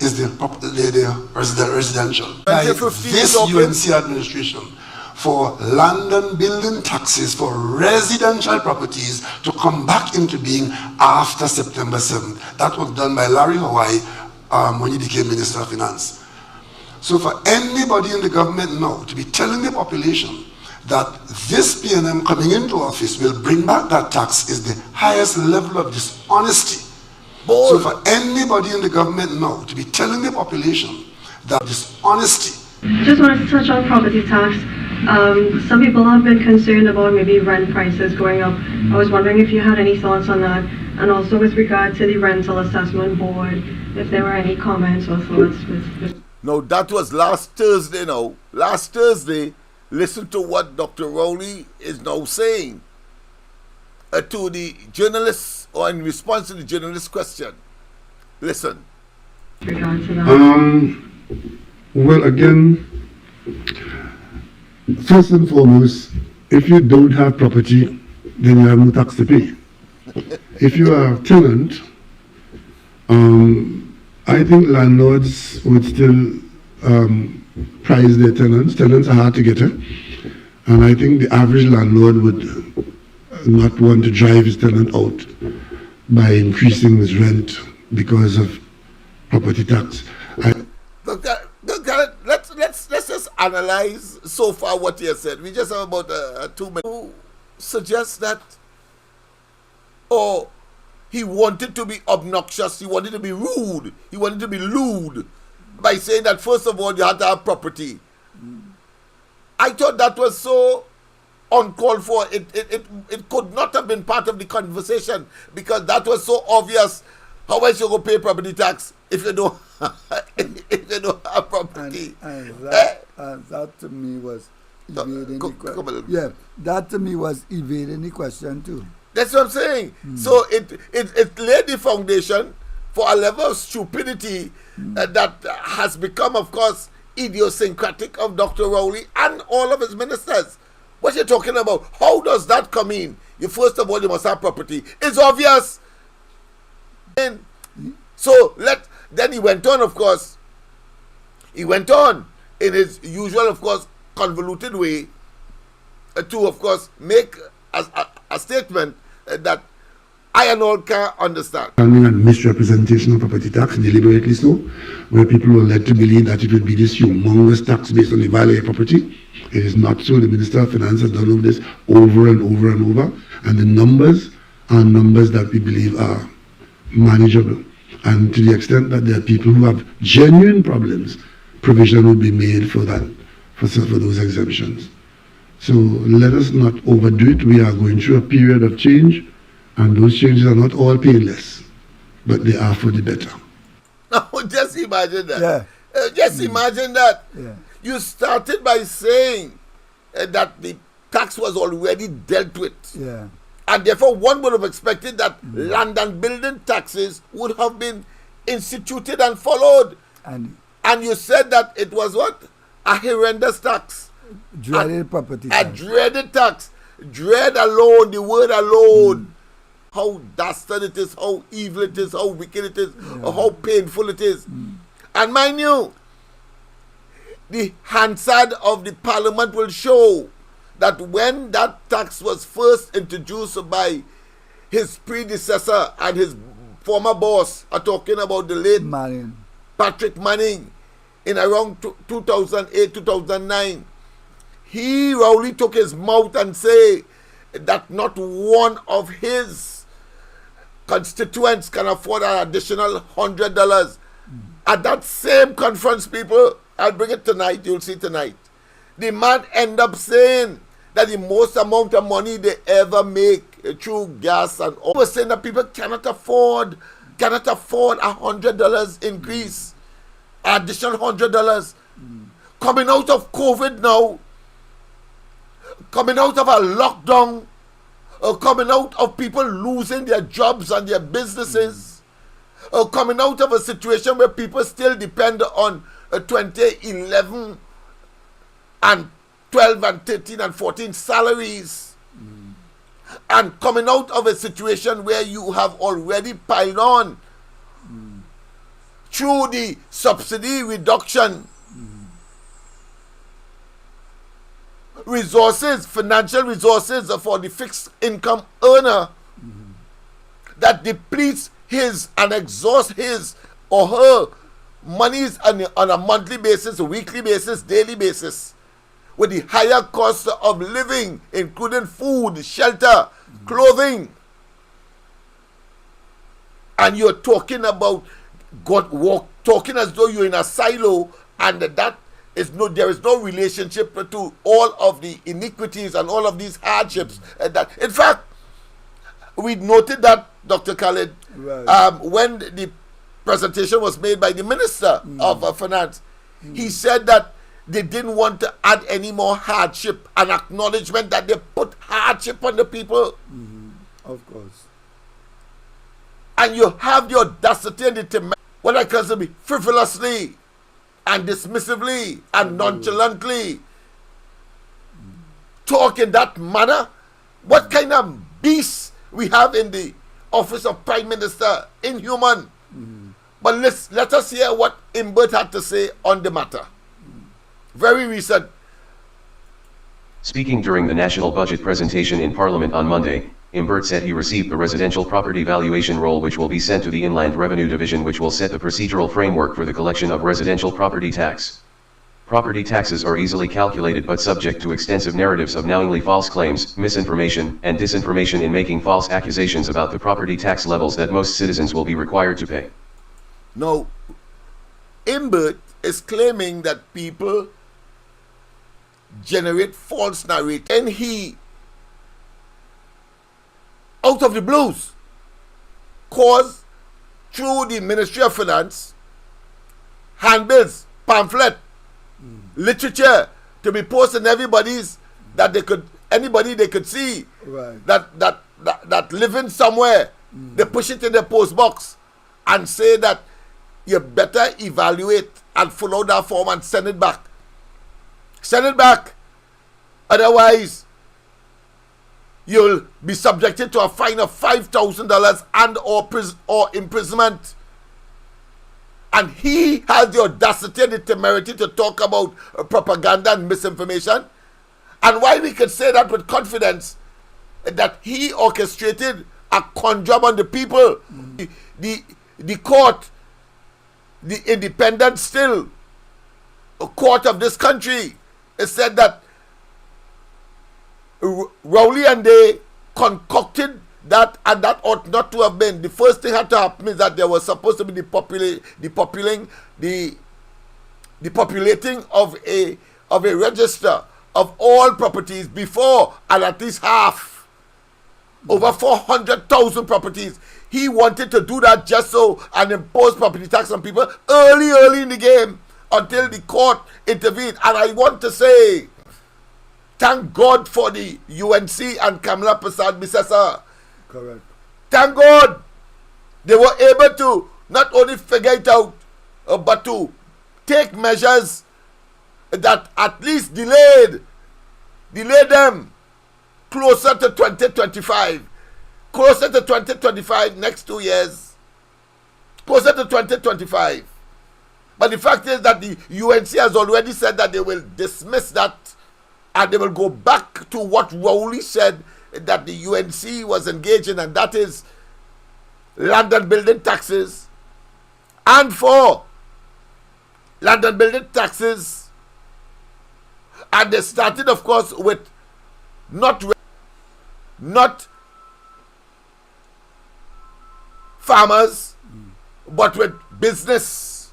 is the residential. By 2015 this talking. UNC administration for land and building taxes for residential properties to come back into being after September 7th. That was done by Larry Hawaii when he became Minister of Finance. So for anybody in the government now to be telling the population that this PNM coming into office will bring back that tax is the highest level of dishonesty. So for anybody in the government now to be telling the population that dishonesty. Just wanted to touch on property tax. Some people have been concerned about maybe rent prices going up. I was wondering if you had any thoughts on that, and also with regard to the rental assessment board, if there were any comments or thoughts with No, that was last Thursday now. Last Thursday, listen to what Dr. Rowley is now saying to the journalists, or in response to the journalist's question. Listen. with regard to that. Well, again, first and foremost, if you don't have property, then you have no tax to pay. If you are a tenant, I think landlords would still prize their tenants. Tenants are hard to get at, and I think the average landlord would not want to drive his tenant out by increasing his rent because of property tax. Let's just analyze so far what he has said. We just have about 2 minutes. Who suggests that, or he wanted to be obnoxious, he wanted to be rude, he wanted to be lewd by saying that first of all you had to have property. I thought that was so uncalled for. It could not have been part of the conversation, because that was so obvious. How else you go pay property tax if you don't if you don't have property? And that to me was evading the question. Yeah, that to me was evading the question too. That's what I'm saying. So it laid the foundation for a level of stupidity that has become, of course, idiosyncratic of Dr. Rowley and all of his ministers. What you're talking about? How does that come in? First of all, you must have property. It's obvious. And so then he went on, of course. He went on in his usual, of course, convoluted way to, of course, make a statement that I and all can understand. And misrepresentation of property tax, deliberately so, where people were led to believe that it would be this humongous tax based on the value of property. It is not so. The Minister of Finance has done all this over and over and over, and the numbers are numbers that we believe are manageable. And to the extent that there are people who have genuine problems, provision will be made for that, for those exemptions. So let us not overdo it. We are going through a period of change, and those changes are not all painless, but they are for the better. Now, just imagine that. Yeah. Just imagine that. Yeah. You started by saying that the tax was already dealt with. Yeah. And therefore, one would have expected that land and building taxes would have been instituted and followed. And you said that it was what? A horrendous tax. Dreaded property tax. tax. A dreaded tax. Dread alone, the word alone. How dastard it is, how evil it is, how wicked it is, or how painful it is. And mind you, the Hansard of the Parliament will show that when that tax was first introduced by his predecessor and his former boss, are talking about the late Patrick Manning, in around 2008, 2009, Rowley took his mouth and say that not one of his constituents can afford an additional $100. At that same conference, people, I'll bring it tonight, you'll see tonight, the man ended up saying that the most amount of money they ever make through gas and all, was saying that people cannot afford $100 increase, additional $100. Coming out of COVID now, coming out of a lockdown, coming out of people losing their jobs and their businesses, coming out of a situation where people still depend on 2011 and 12 and 13 and 14 salaries, and coming out of a situation where you have already piled on through the subsidy reduction, resources, financial resources for the fixed income earner that depletes his and exhausts his or her monies on a monthly basis, a weekly basis, daily basis, with the higher cost of living, including food, shelter, clothing. And you're talking about talking as though you're in a silo, and there is no relationship to all of the iniquities and all of these hardships. That, in fact, we noted that, Dr. Khalid, when the presentation was made by the Minister of Finance, he said that they didn't want to add any more hardship, an acknowledgement that they put hardship on the people. Of course. And you have the audacity and the temerity, what I consider to be frivolously and dismissively and nonchalantly talk in that manner. What kind of beast we have in the office of Prime Minister? Inhuman. But let us hear what Imbert had to say on the matter. Very recent. Speaking during the national budget presentation in Parliament on Monday, Imbert said he received the residential property valuation roll, which will be sent to the Inland Revenue Division, which will set the procedural framework for the collection of residential property tax. Property taxes are easily calculated but subject to extensive narratives of knowingly false claims, misinformation, and disinformation in making false accusations about the property tax levels that most citizens will be required to pay. Now, Imbert is claiming that people generate false narrative, and he, out of the blues, caused through the Ministry of Finance handbills, pamphlet, literature to be posted in anybody they could see that living somewhere. They push it in the post box and say that you better evaluate and fill out that form and send it back. Send it back. Otherwise, you'll be subjected to a fine of $5,000 and or imprisonment. And he has the audacity and the temerity to talk about propaganda and misinformation. And why we can say that with confidence, that he orchestrated a con job on the people. The court, the independent still court of this country, it said that Rowley and they concocted that, and that ought not to have been. The first thing had to happen is that there was supposed to be the populating of a register of all properties before, and at least half, over 400,000 properties. He wanted to do that just so and impose property tax on people early in the game until the court intervened. And I want to say, thank God for the UNC and Kamala Prasad Bisesa. Correct. Thank God they were able to not only figure it out, but to take measures that at least delay them closer to 2025. Closer to 2025, next 2 years. Closer to 2025. But the fact is that the UNC has already said that they will dismiss that, and they will go back to what Rowley said that the UNC was engaged in, and that is land and building taxes. And for land and building taxes, and they started, of course, with not farmers, but with business.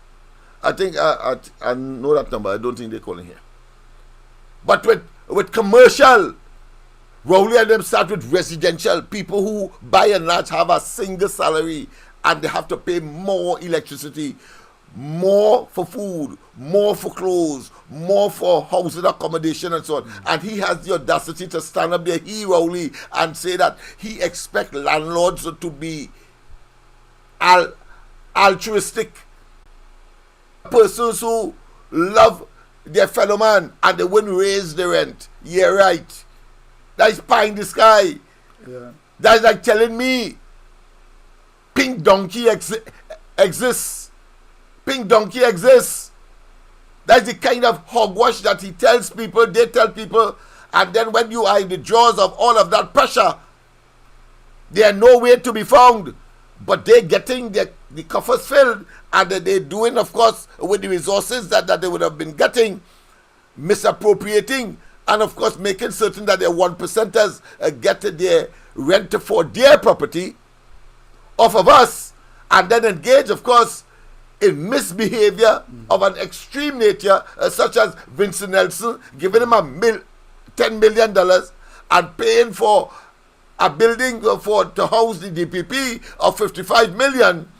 I think I know that number. I don't think they're calling here. But with commercial, Rowley and them start with residential. People who by and large have a single salary and they have to pay more electricity, more for food, more for clothes, more for housing accommodation and so on. And he has the audacity to stand up there, Rowley, and say that he expects landlords to be altruistic, persons who love their fellow man and they wouldn't raise the rent. Yeah, right. That is pie in the sky. Yeah. That is like telling me pink donkey exists pink donkey exists. That's the kind of hogwash that he tells people, they tell people, and then when you are in the jaws of all of that pressure, they are nowhere to be found. But they're getting the coffers filled, and they're doing, of course, with the resources that they would have been getting, misappropriating, and of course making certain that their 1%ers get their rent for their property off of us, and then engage, of course, in misbehavior of an extreme nature, such as Vincent Nelson giving him $10 million and paying for a building to house the DPP of $55 million.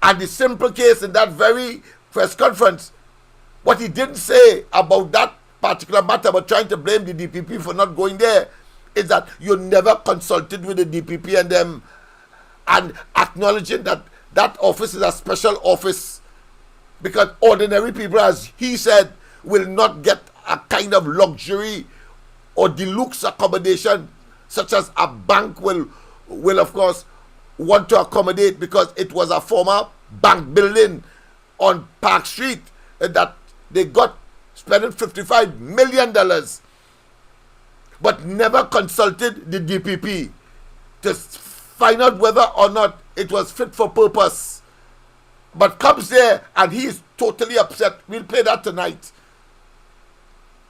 And the simple case in that very press conference, what he didn't say about that particular matter, but trying to blame the DPP for not going there, is that you never consulted with the DPP and them, and acknowledging that that office is a special office, because ordinary people, as he said, will not get a kind of luxury or deluxe accommodation such as a bank will of course want to accommodate, because it was a former bank building on Park Street that they got spending $55 million, but never consulted the DPP to find out whether or not it was fit for purpose. But comes there and he is totally upset. We'll play that tonight.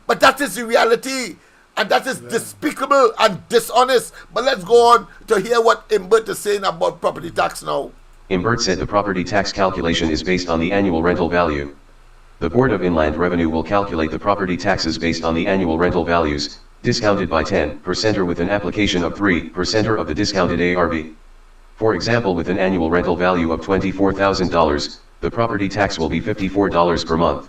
But that is the reality, and that is despicable and dishonest. But let's go on to hear what Imbert is saying about property tax now. Imbert said the property tax calculation is based on the annual rental value. The Board of Inland Revenue will calculate the property taxes based on the annual rental values, discounted by 10% or with an application of 3% or of the discounted ARV. For example, with an annual rental value of $24,000, the property tax will be $54 per month.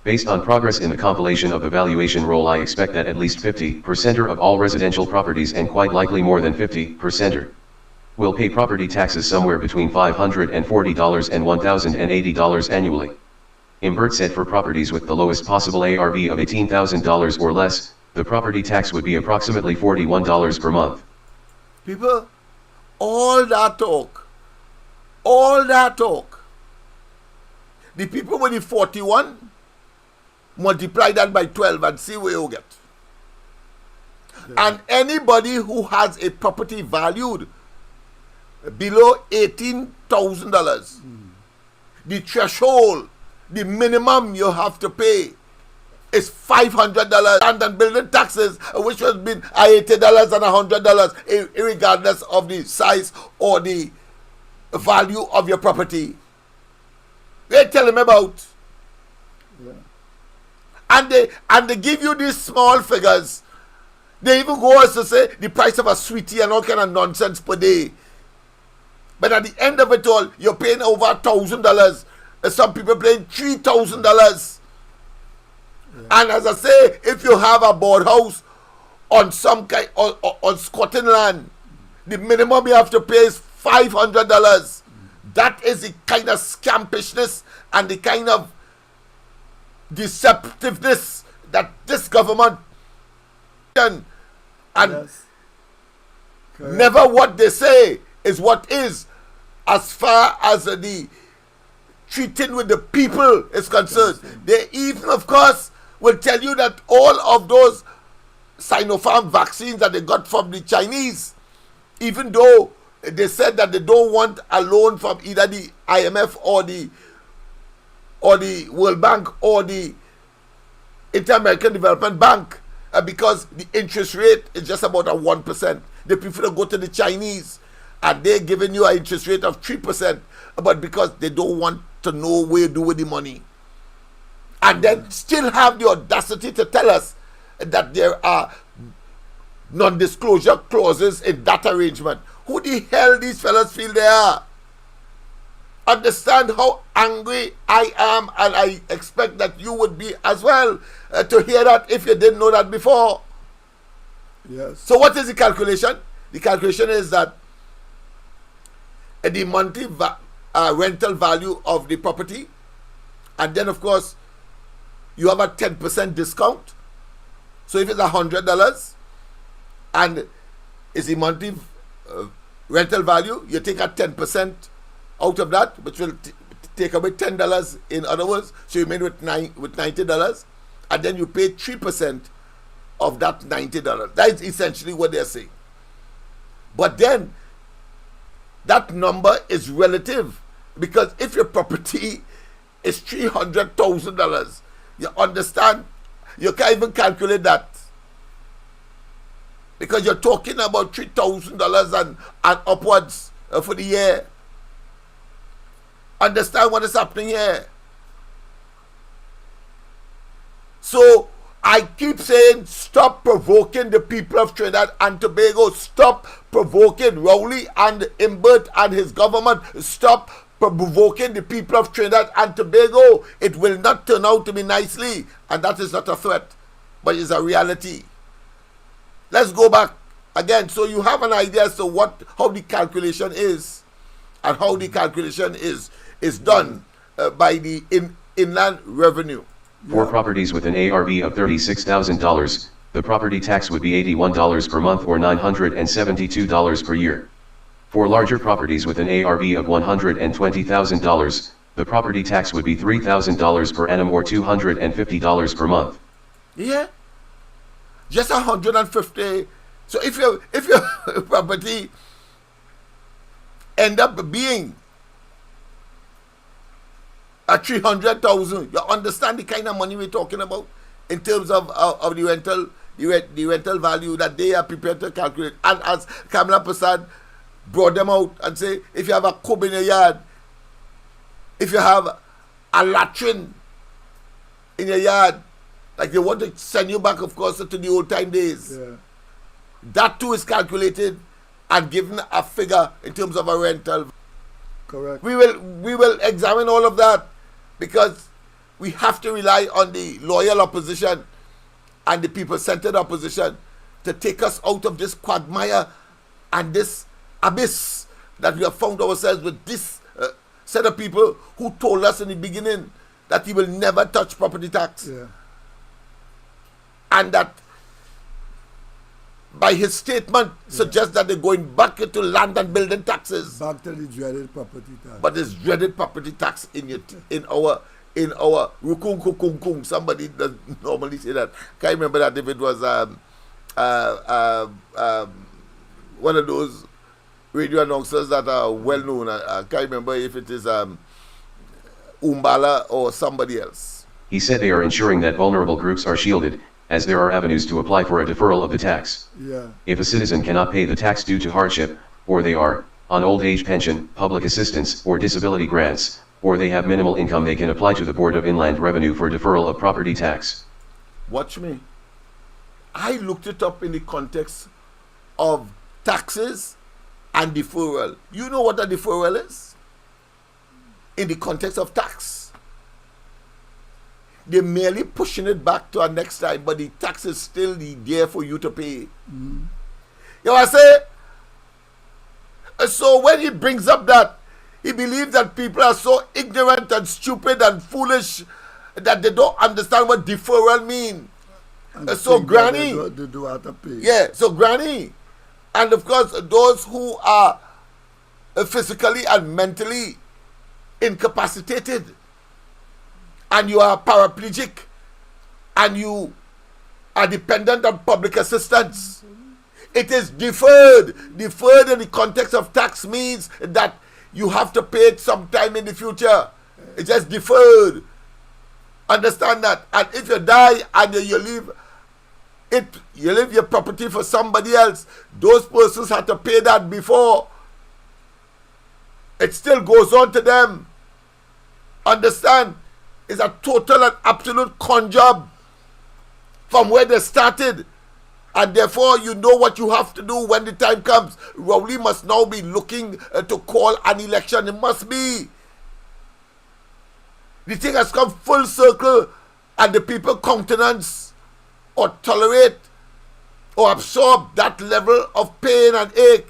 Based on progress in the compilation of the valuation roll, I expect that at least 50% of all residential properties, and quite likely more than 50%, will pay property taxes somewhere between $540 and $1,080 annually. Imbert said for properties with the lowest possible ARV of $18,000 or less, the property tax would be approximately $41 per month. People, all that talk, the people with the 41, multiply that by 12 and see where you get. And anybody who has a property valued below $18,000, the threshold, the minimum you have to pay is $500, and then building taxes, which has been $80 and $100, regardless of the size or the value of your property. They tell them about. And they give you these small figures. They even go as to say the price of a sweetie and all kind of nonsense per day. But at the end of it all, you're paying over $1,000. Some people paying $3,000. And as I say, if you have a board house on some kind on squatting land, the minimum you have to pay is $500. That is the kind of scampishness and the kind of deceptiveness that this government and never what they say is what is, as far as the treating with the people is concerned. They even, of course, will tell you that all of those Sinopharm vaccines that they got from the Chinese, even though they said that they don't want a loan from either the IMF or the World Bank or the Inter-American Development Bank, because the interest rate is just about a 1%. They prefer to go to the Chinese, and they're giving you an interest rate of 3%, but because they don't want to know where you do with the money. And then still have the audacity to tell us that there are non-disclosure clauses in that arrangement. Who the hell these fellas feel they are? Understand how angry I am, and I expect that you would be as well to hear that if you didn't know that before. Yes. So what is the calculation? The calculation is that the monthly rental value of the property, and then of course you have a 10% discount. So if it's $100 and it's the monthly rental value, you take a 10% out of that, which will take away $10, in other words, so you made with $90, and then you pay 3% of that $90. That is essentially what they're saying. But then that number is relative, because if your property is $300,000, you understand, you can't even calculate that, because you're talking about $3,000 and upwards for the year. Understand what is happening here? So I keep saying, stop provoking the people of Trinidad and Tobago. Stop provoking Rowley and Imbert and his government. Stop provoking the people of Trinidad and Tobago. It will not turn out to be nicely, and that is not a threat, but it's a reality. Let's go back again, so you have an idea as to how the calculation is, and how the calculation is done by the Inland Revenue. For properties with an ARV of $36,000, the property tax would be $81 per month or $972 per year. For larger properties with an ARV of $120,000, the property tax would be $3,000 per annum or $250 per month. Yeah, just 150. So if your property end up being at 300,000, you understand the kind of money we're talking about in terms of the rental value that they are prepared to calculate. And as Kamala Prasad brought them out and say, if you have a cub in your yard, if you have a latrine in your yard, like they want to send you back, of course, to the old time days. Yeah. That too is calculated and given a figure in terms of a rental. Correct. We will examine all of that, because we have to rely on the loyal opposition and the people-centered opposition to take us out of this quagmire and this abyss that we have found ourselves with, this set of people who told us in the beginning that he will never touch property tax. Yeah. And that by his statement suggests that they're going back into land and building taxes. Back to the dreaded property tax. But there's dreaded property tax in our rukung kukung kung. Somebody doesn't normally say that. Can't remember that if it was one of those radio announcers that are well known. I can't remember if it is Umbala or somebody else. He said they are ensuring that vulnerable groups are shielded, as there are avenues to apply for a deferral of the tax. Yeah. If a citizen cannot pay the tax due to hardship, or they are on old age pension, public assistance, or disability grants, or they have minimal income, they can apply to the Board of Inland Revenue for deferral of property tax. Watch me. I looked it up in the context of taxes and deferral. You know what a deferral is? In the context of tax. They're merely pushing it back to our next time, but the tax is still there for you to pay. Mm-hmm. You know what I say? So when he brings up that, he believes that people are so ignorant and stupid and foolish that they don't understand what deferral means. So Granny, they do have to pay. Yeah, so Granny, and of course those who are physically and mentally incapacitated, and you are paraplegic, and you are dependent on public assistance, it is deferred. Deferred in the context of tax means that you have to pay it sometime in the future. It's just deferred. Understand that. And if you die and you leave your property for somebody else, those persons had to pay that before. It still goes on to them. Understand? It's a total and absolute con job from where they started. And therefore, you know what you have to do when the time comes. Rowley must now be looking to call an election. It must be. The thing has come full circle, and the people countenance or tolerate or absorb that level of pain and ache,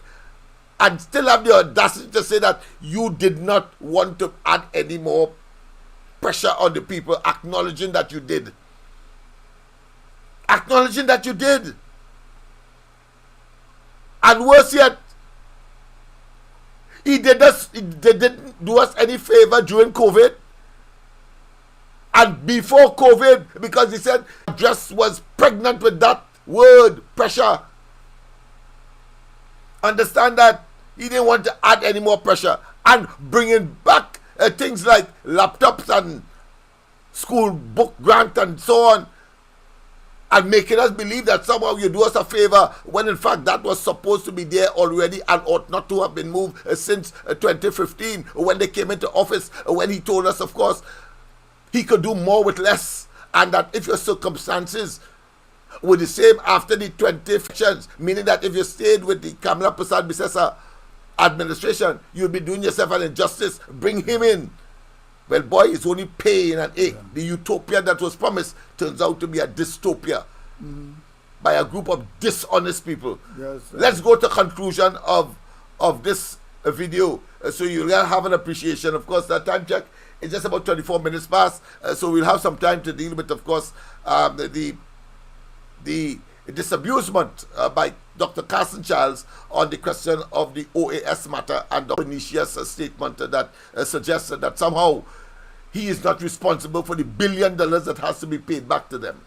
and still have the audacity to say that you did not want to add any more pressure on the people, acknowledging that you did. Acknowledging that you did. And worse yet, They didn't do us any favor during COVID and before COVID, because he said just was pregnant with that word, pressure. Understand that he didn't want to add any more pressure, and bringing back things like laptops and school book grant and so on, and making us believe that somehow you do us a favor, when in fact that was supposed to be there already and ought not to have been moved since 2015 when they came into office, when he told us, of course, he could do more with less, and that if your circumstances were the same after the 20 elections, meaning that if you stayed with the Kamala Prasad Bisesa administration, you'd be doing yourself an injustice, bring him in. Well, boy, it's only pain and ache. The utopia that was promised turns out to be a dystopia by a group of dishonest people. Yes, let's go to conclusion of this video, so you'll have an appreciation. Of course, that time check is just about 24 minutes past, so we'll have some time to deal with, of course, the disabusement by Dr. Carson Charles on the question of the OAS matter, and Dr. Nishia's statement that suggested that somehow he is not responsible for the $1 billion that has to be paid back to them.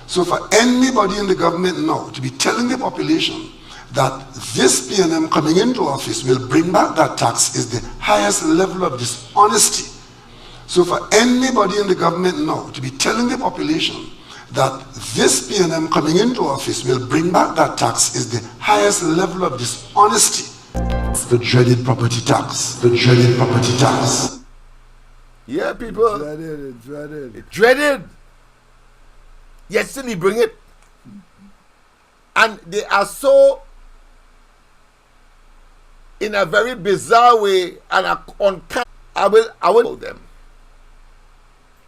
So for anybody in the government now to be telling the population that this PNM coming into office will bring back that tax is the highest level of dishonesty. So for anybody in the government now to be telling the population that this PNM coming into office will bring back that tax is the highest level of dishonesty. The dreaded property tax. The dreaded property tax. Yeah, people. Dreaded. Yesterday, bring it. And they are so, in a very bizarre way, and I will know them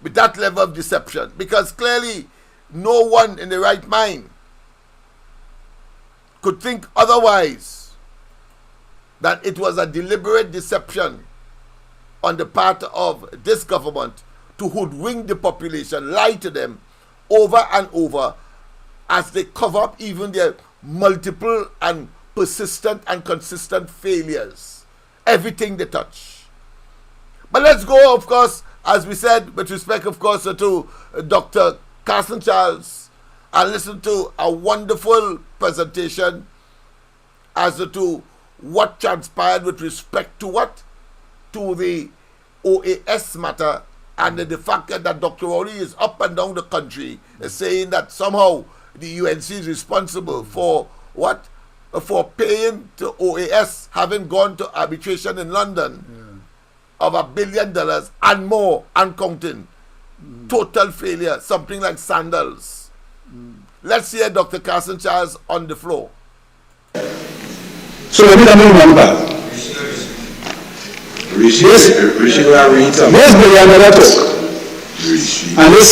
with that level of deception, because clearly no one in the right mind could think otherwise, that it was a deliberate deception on the part of this government to hoodwink the population, lie to them over and over, as they cover up even their multiple and persistent and consistent failures, everything they touch. But let's go, of course, as we said, with respect, of course, to Dr. Carson Charles, and listen to a wonderful presentation as to what transpired with respect to what? To the OAS matter, and the fact that Dr. Rowley is up and down the country saying that somehow the UNC is responsible for what? For paying to OAS, having gone to arbitration in London of $1 billion and more, and counting. Total failure, something like sandals. Let's hear Dr. Carson Charles on the floor. So let me remember. This billion dollar talk, and this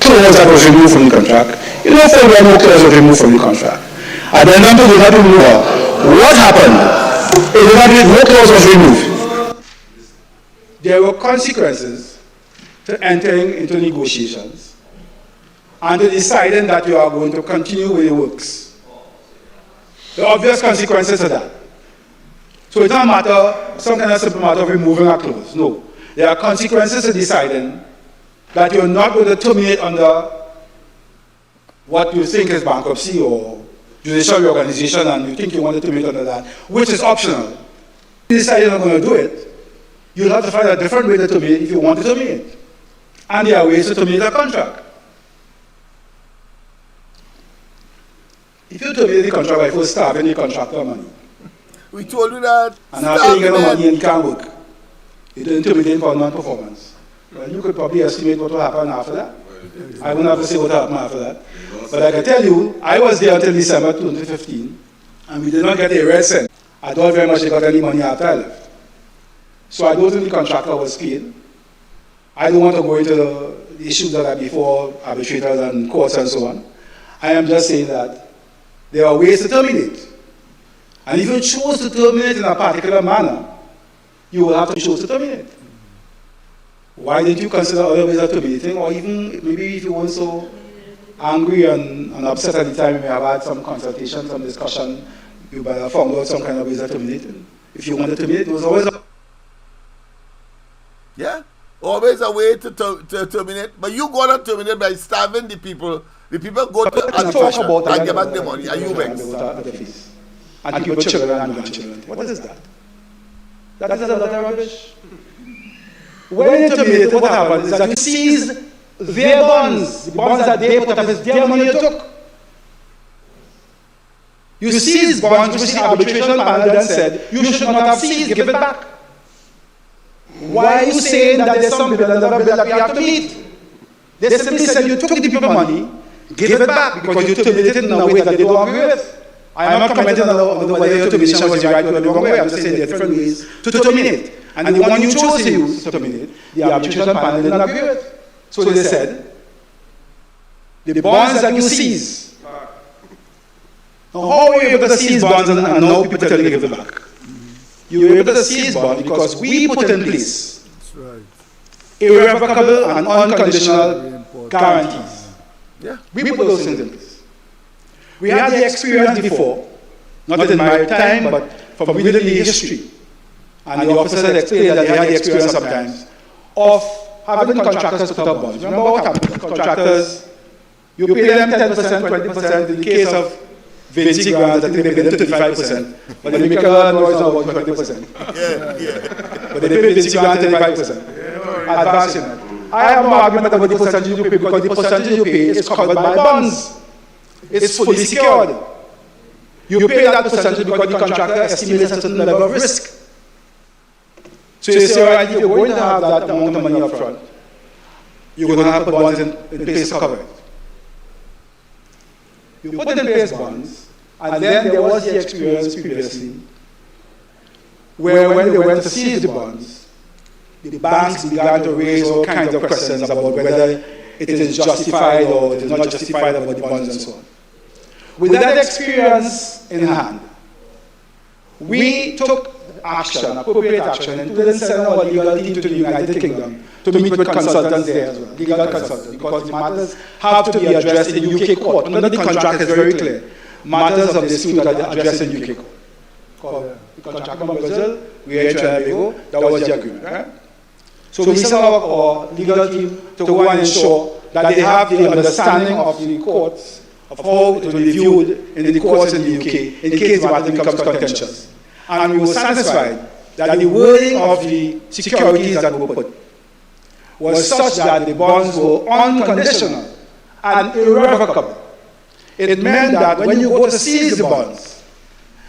clause that was removed from the contract, you know, for one more clause was removed from the contract. And then number did not remove. What happened? No clause was removed. There were consequences to entering into negotiations and to deciding that you are going to continue with the works. The obvious consequences of that. So it's not a matter, some kind of simple matter of removing a clause. No. There are consequences to deciding that you're not going to terminate under what you think is bankruptcy or judicial reorganization, and you think you want to terminate under that, which is optional. If you decide you're not going to do it, you'll have to find a different way to terminate if you want to terminate. And there are ways to terminate a contract. If you terminate the contract by first starving the contractor money, we told you that. And after you get the money and you can't work, you didn't terminate for non-performance. Well, you could probably estimate what will happen after that. I won't have to say what happened after that. But I can tell you, I was there until December 2015, and we did not get a red cent. I doubt very much they got any money after I left. So I don't think the contractor was paid. I don't want to go into the issues that are before arbitrators and courts and so on. I am just saying that there are ways to terminate. And if you choose to terminate in a particular manner, you will have to choose to terminate. Why didn't you consider other ways of terminating? Or even maybe if you weren't so angry and upset at the time, you may have had some consultation, some discussion, you better find out some kind of ways of terminating. If you want to terminate, there's always always a way to terminate. But you gonna terminate by starving the people. The people go to administration and get back the money, and you vex. And people children and grandchildren. What is that? That is a lot of rubbish. When you terminate, what happens is that you seize their bonds, the bonds that they put up is their money you took. You seize bonds which the arbitration panel then said you should not have seized, give it back. Why are you saying that there's some bill that we have to meet? They simply said you took the people money, give it back because you terminated in a way that they don't agree with. I am not commenting on whether your termination was the right way or the wrong way. I'm just saying there are different ways to terminate. And the one you chose to use to terminate, the arbitration panel didn't agree with. So they said, the bonds that you seize. Now, how were you able to seize bonds and now people tell you to give them back? You were able to seize bonds because we put in place irrevocable and unconditional guarantees. We put those things in place. We had the experience before, not in my time, but from reading the history. And the officers had explained that they had the experience sometimes of having contractors put up bonds. Remember what happened? Contractors, you pay them 10%, 20%. In the case of Vinci grants, I think they pay them 35%. But they make a lot of noise now about 20%. But they pay Vinci grants 35%. Advance in it. I have no argument about the percentage you pay because the percentage you pay is covered by bonds. It's fully secured. You pay that percentage because the contractor estimates a certain level of risk. So you say, all right, you're going to have that amount of money up front. You're going to have to put bonds in place to cover it. You put in place bonds, and then there was the experience previously where when they went to seize the bonds, the banks began to raise all kinds of questions about whether it is justified or it is not justified about the bonds and so on. With that experience in hand, we took action, appropriate action, including sending our legal team to the United Kingdom to meet with consultants there as well, legal consultants, because the matters have to be addressed in UK court. Under the contract is very clear. Matters of dispute are addressed in UK court. The contract from Brazil, we are in Trinidad, that was the agreement, right? So we sent our legal team to go and ensure that they have the understanding of the courts, of how it will be viewed in the courts in the UK, in case the matter becomes contentious. And we were satisfied that the wording of the securities that were put was such that the bonds were unconditional and irrevocable. It meant that when you go to seize the bonds,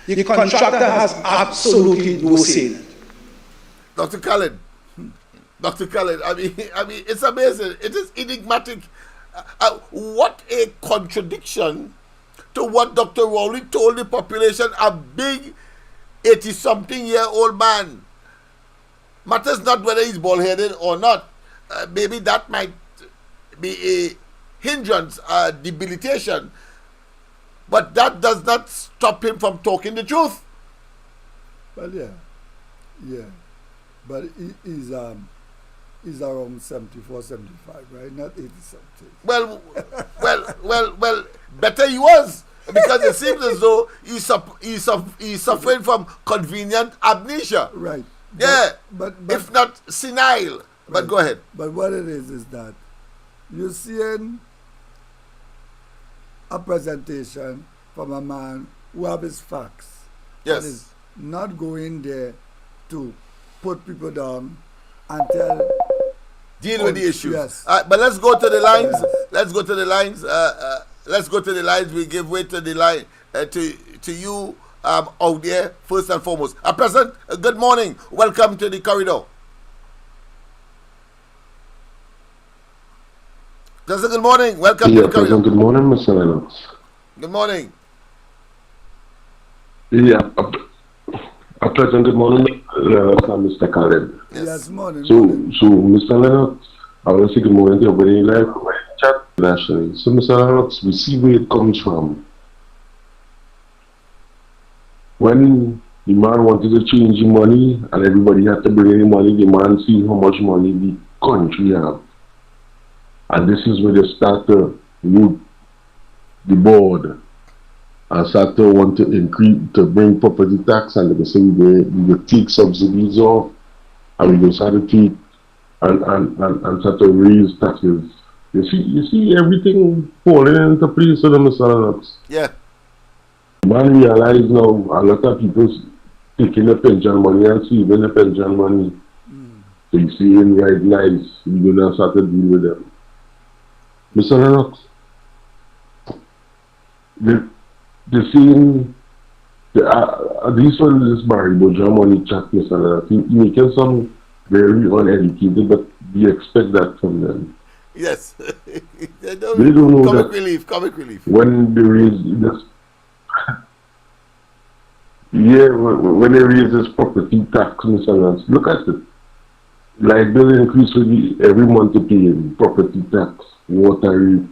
the contractor has absolutely no say in it. Dr. Khaled, I mean, it's amazing. It is enigmatic. What a contradiction to what Dr. Rowley told the population, a big 80-something-year-old man. Matters not whether he's bald-headed or not. Maybe that might be a hindrance, a debilitation. But that does not stop him from talking the truth. Well, yeah. But he's around 74, 75, right? Not 80-something. Well, better he was. Because it seems as though he's suffering from convenient amnesia. Right. But if not senile. Right. But go ahead. But what it is that you're seeing a presentation from a man who has his facts. Yes. And is not going there to put people down and tell... Deal with the issues. Yes. But let's go to the lines. Let's go to the lines. Let's go to the lines. We give way to the line to you out there first and foremost. President, good morning. Welcome to the corridor. President, good morning. Welcome to the corridor. President, good morning, Mr. Lennox. Good morning. President, good morning, Lennox and Mr. Khaled. Yes, morning. So, Mr. Lennox, I want to say good morning to everybody like chat nationally. So, Mr. Lennox, we see where it comes from. When the man wanted to change the money and everybody had to bring in the money, the man see how much money the country have. And this is where they start to move the board and start to want to increase, to bring property tax, and they say we will take subsidies off, and we will start to take and start to raise taxes. You see everything falling into place with the Mr. Lennox. Yeah. Man realize now a lot of people taking the pension money and saving the pension money. So you see in right lives, you're gonna start to deal with them. Mr. Lennox, the same, this one is Barry Boja money chat, Mr. Lennox. You making some very uneducated, but you expect that from them. Yes. They don't know comic relief. When they raise this, when they raise this property tax, Mr. Lennox, look at it. Like they'll increase every month to pay in property tax, water rate.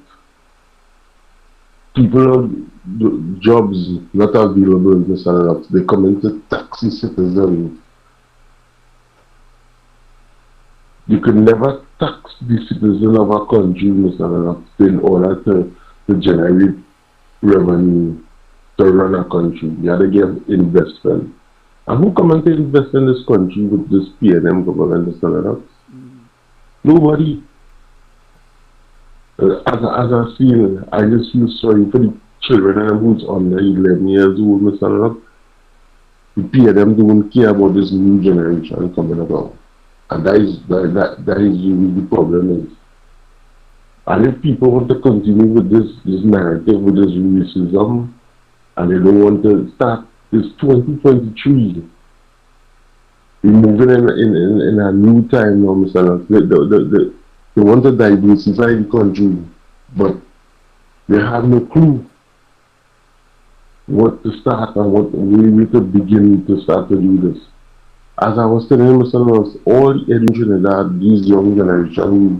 People have jobs not available in Mr. Lennox. They come into taxi citizens. You can never tax the citizen of a country, Mr. Lennox, in order to generate revenue to run a country. You have to give investment. And who come and invest in this country with this PNM government, Mr. Lennox? Nobody. As I feel, I just feel sorry for the children who's under 11 years old, Mr. Lennox. The PNM don't care about this new generation coming about. And that is really the problem is. And if people want to continue with this narrative, with this racism, and they don't want to start, it's 2023. We're moving in a new time now, Mr. Lennox. They want to diversify the country, but they have no clue what to start and what way to begin to start to do this. As I was telling Mr. Lennox, all in Trinidad, these young generation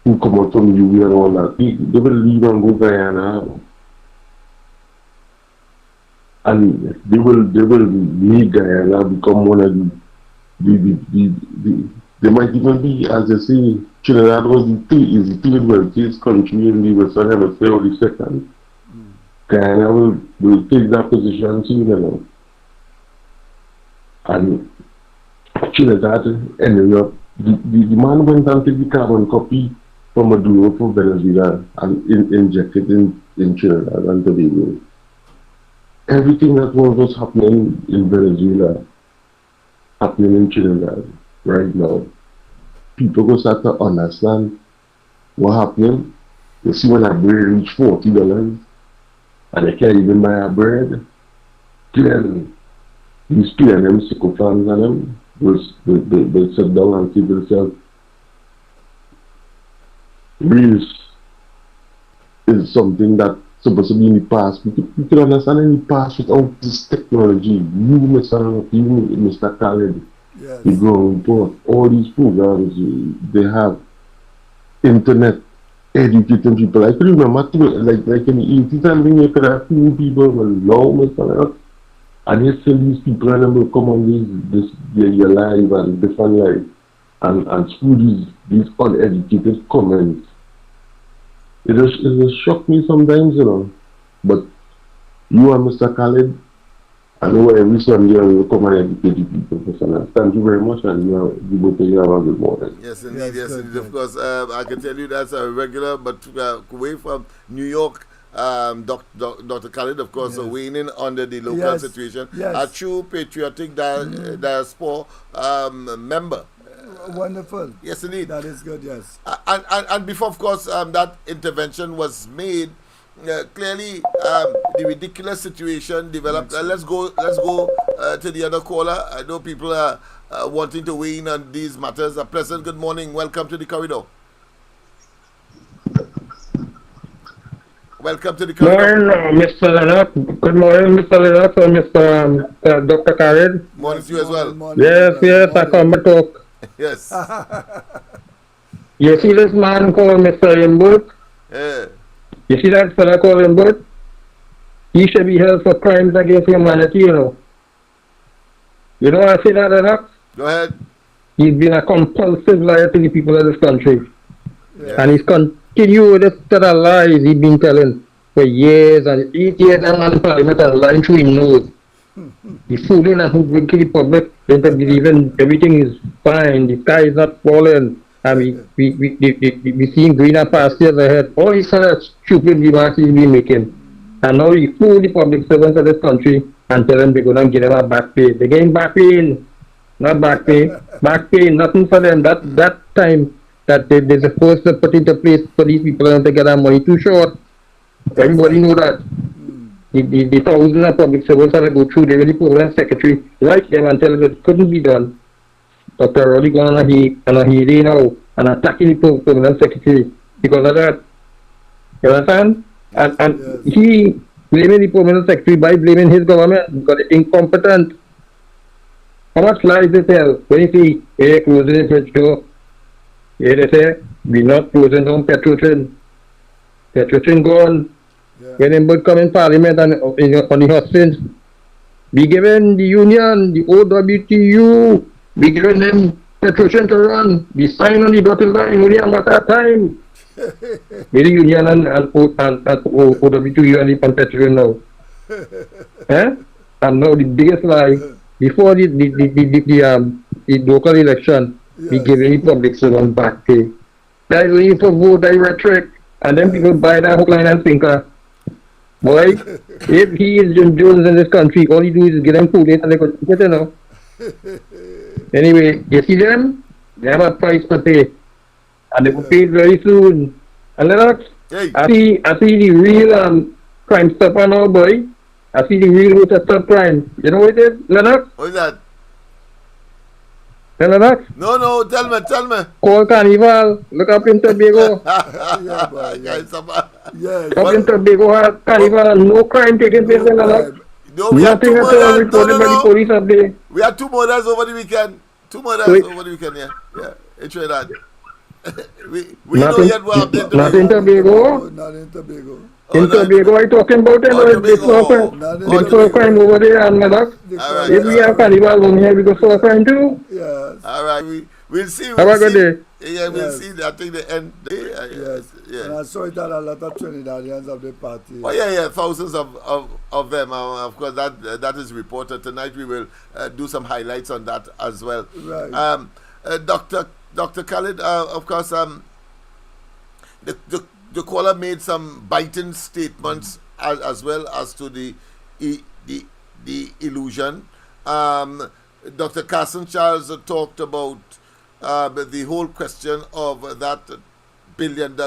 who come out from UV and all that, they will leave and go Guyana. And they will make Guyana become one of they might even be, as they say, Trinidad was the third wealthiest country in the Western Hemisphere, or the second. Guyana will take that position soon, you know. And Trinidad ended up, the man went and took the carbon copy from Maduro from Venezuela and injected in Trinidad and Tobago. Everything that was happening in Venezuela, happening in Trinidad right now. People go start to understand what happening. You see when a bread reach $40 and they can't even buy a bread, then these PNM sycophants and them will sit down and say to themselves, race is something that's supposed to be in the past. We can understand in the past without this technology. You, Mr. Khaled, yes. You go report all these programs they have internet educating people. I can remember like in the 80s and when you could have few people with long Mr. Lennox, and you see these people and they will come on their live and different life and screw these uneducated comments. It just shock me sometimes, you know. But you and Mr. Khaled, I know every Sunday I will come and educate the people. Thank you very much, and you both have a good morning. Yes, indeed, yes, indeed. Of course, I can tell you that's a regular, but away from New York, Dr. Khaled, of course, weighing in under the local situation. Yes. A true patriotic diaspora member. Wonderful. Yes, indeed. That is good, yes. And before, of course, that intervention was made, clearly the ridiculous situation developed. Let's go to the other caller. I know people are wanting to weigh in on these matters. A pleasant good morning. Welcome to the corridor. Welcome to the corridor. Morning, Mr. Lennox. Good morning, Mr. Lennox and Mr. Dr. Khaled. Morning to you as well. Morning. Yes, I come to talk. Yes. You see this man called Mr. Imbert? Yeah. You see that fella called Imbert? He should be held for crimes against humanity, you know. You know I say that, Lennox? Go ahead. He's been a compulsive liar to the people of this country. Yeah. And he's continued to the lies he's been telling. for years and 8 years and man parliament and lying through him nose. He's fooling and hoodwinking the public into believing everything is fine, the sky is not falling, and we seeing greener pastures ahead. All these kind of stupid remarks he's been making. And now he fool the public servants of this country and tell them they're going to give them a back pay. They're getting back pay, not back pay. Back pay, nothing for them. That time that they're supposed to put into place for these people and to get their money too short. Everybody know that. The thousands of public servants that go through, they really permanent secretary like them and tell them it couldn't be done. Dr. Rowley going on a hearing now and attacking the permanent secretary because of that. You understand? And he blaming the permanent secretary by blaming his government because they're incompetent. How much lies they tell? When you see, hey, closing the bridge door, hey, they say, we're not closing down Petrotrin. Petrotrin gone. Yeah. When they come in parliament and on the hostage, we giving the union, the OWTU, we giving them Petrotrin to run. We sign on the dotted line only a matter of time. Very union and OWTU and the Petrotrin now. And now the biggest lie, before the local election, we giving the public servant back pay. That is only for vote, that rhetoric, and then people buy that hook, line and sinker. Boy, if he is Jim Jones in this country, all he do is get them food and they go get it now. Anyway, you see them? They have a price to pay. And they will pay it very soon. And Lennox, I see the real crime stopper now, boy. I see the real root of stop crime. You know what it is, Lennox? What is that? Lennox? No, tell me. Call Carnival. Look up in Tobago. Yeah, boy, yeah. Up in Tobago, Carnival, no crime taking place in Lennox. No, we had two murders. No. We had two murders over the weekend. Over the weekend, yeah. It's right that. we know yet what happened. Not in Tobago. Not in Tobago. In Tobago, are you talking about it? They saw crime over there and Lennox. If we have Carnival on here, we go saw crime too. Yes. All right, we'll see. Have a good day. Yeah, we'll see. I think the end. Yes. And I saw it at a lot of Trinidadians of the party. Oh yeah, thousands of them. Of course, that is reported tonight. We will do some highlights on that as well. Right. Dr. Khalid, of course, the caller made some biting statements as well as to the illusion. Dr. Carson Charles talked about the whole question of that $1 billion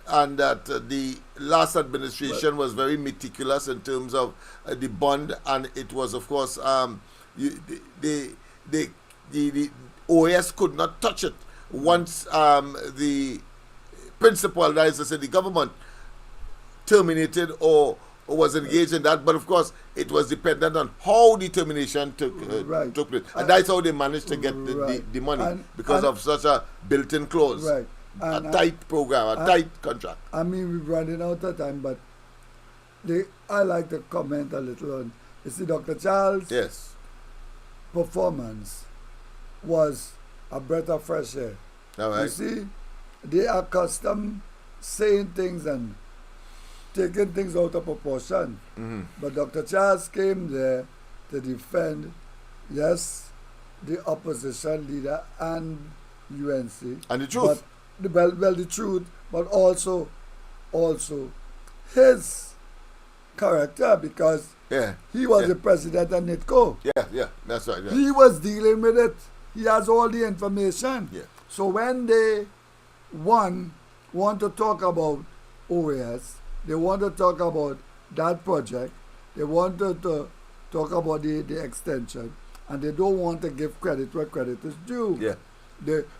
and that the last administration was very meticulous in terms of the bond, and it was, of course, the OAS could not touch it once the principal, that is to say the government, terminated or was engaged in that. But of course it was dependent on how the termination took place, and that's how they managed to get the money, because of such a built-in clause, a tight program, a tight contract. I mean, we're running out of time, but I like to comment a little on, you see, Dr. Charles' performance was a breath of fresh air. You see, they are accustomed saying things and taking things out of proportion. But Dr. Charles came there to defend, yes, the opposition leader and UNC. And the truth. But, the truth, but also his character, because he was the president of NITCO. Yeah, that's right. Yeah. He was dealing with it. He has all the information. Yeah. So when they want to talk about OAS, they want to talk about that project, they want to talk about the extension, and they don't want to give credit where credit is due. Yeah.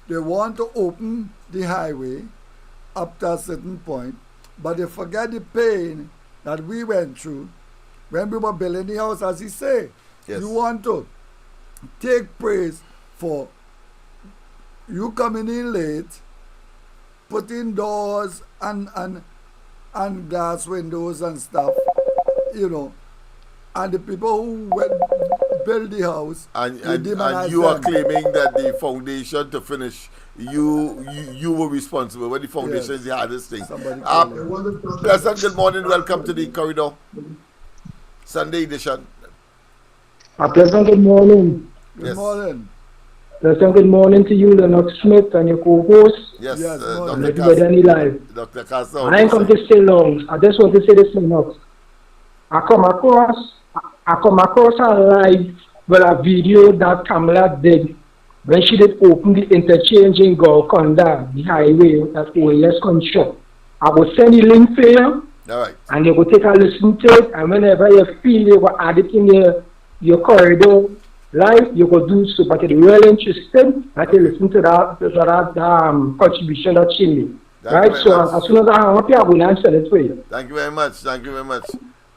They want to open the highway up to a certain point, but they forget the pain that we went through when we were building the house, as he said. Yes. You want to take praise for you coming in late, putting doors and glass windows and stuff, you know, and the people who build the house. And you demonize you are them. claiming that the foundation to finish, you were responsible. When the foundation is the hardest thing. President, good morning. Welcome to the corridor. Sunday edition. President, good morning. Good morning. President, good morning to you, Lennox Smith, and your co-host. Yes, and everybody on the live. Dr. Castro. I ain't come to stay long. I just want to say this, Lennox. I come across a live with a video that Kamala did when she did open the interchange in Golconda, the highway that OAS construct. I will send the link for you. All right. And you go take a listen to it, and whenever you feel you will add it in your corridor live, you go do so. But it's really interesting that you listen to that contribution that she made. Right? So as soon as I hang up here, I will answer it for you. Thank you very much. Thank you very much.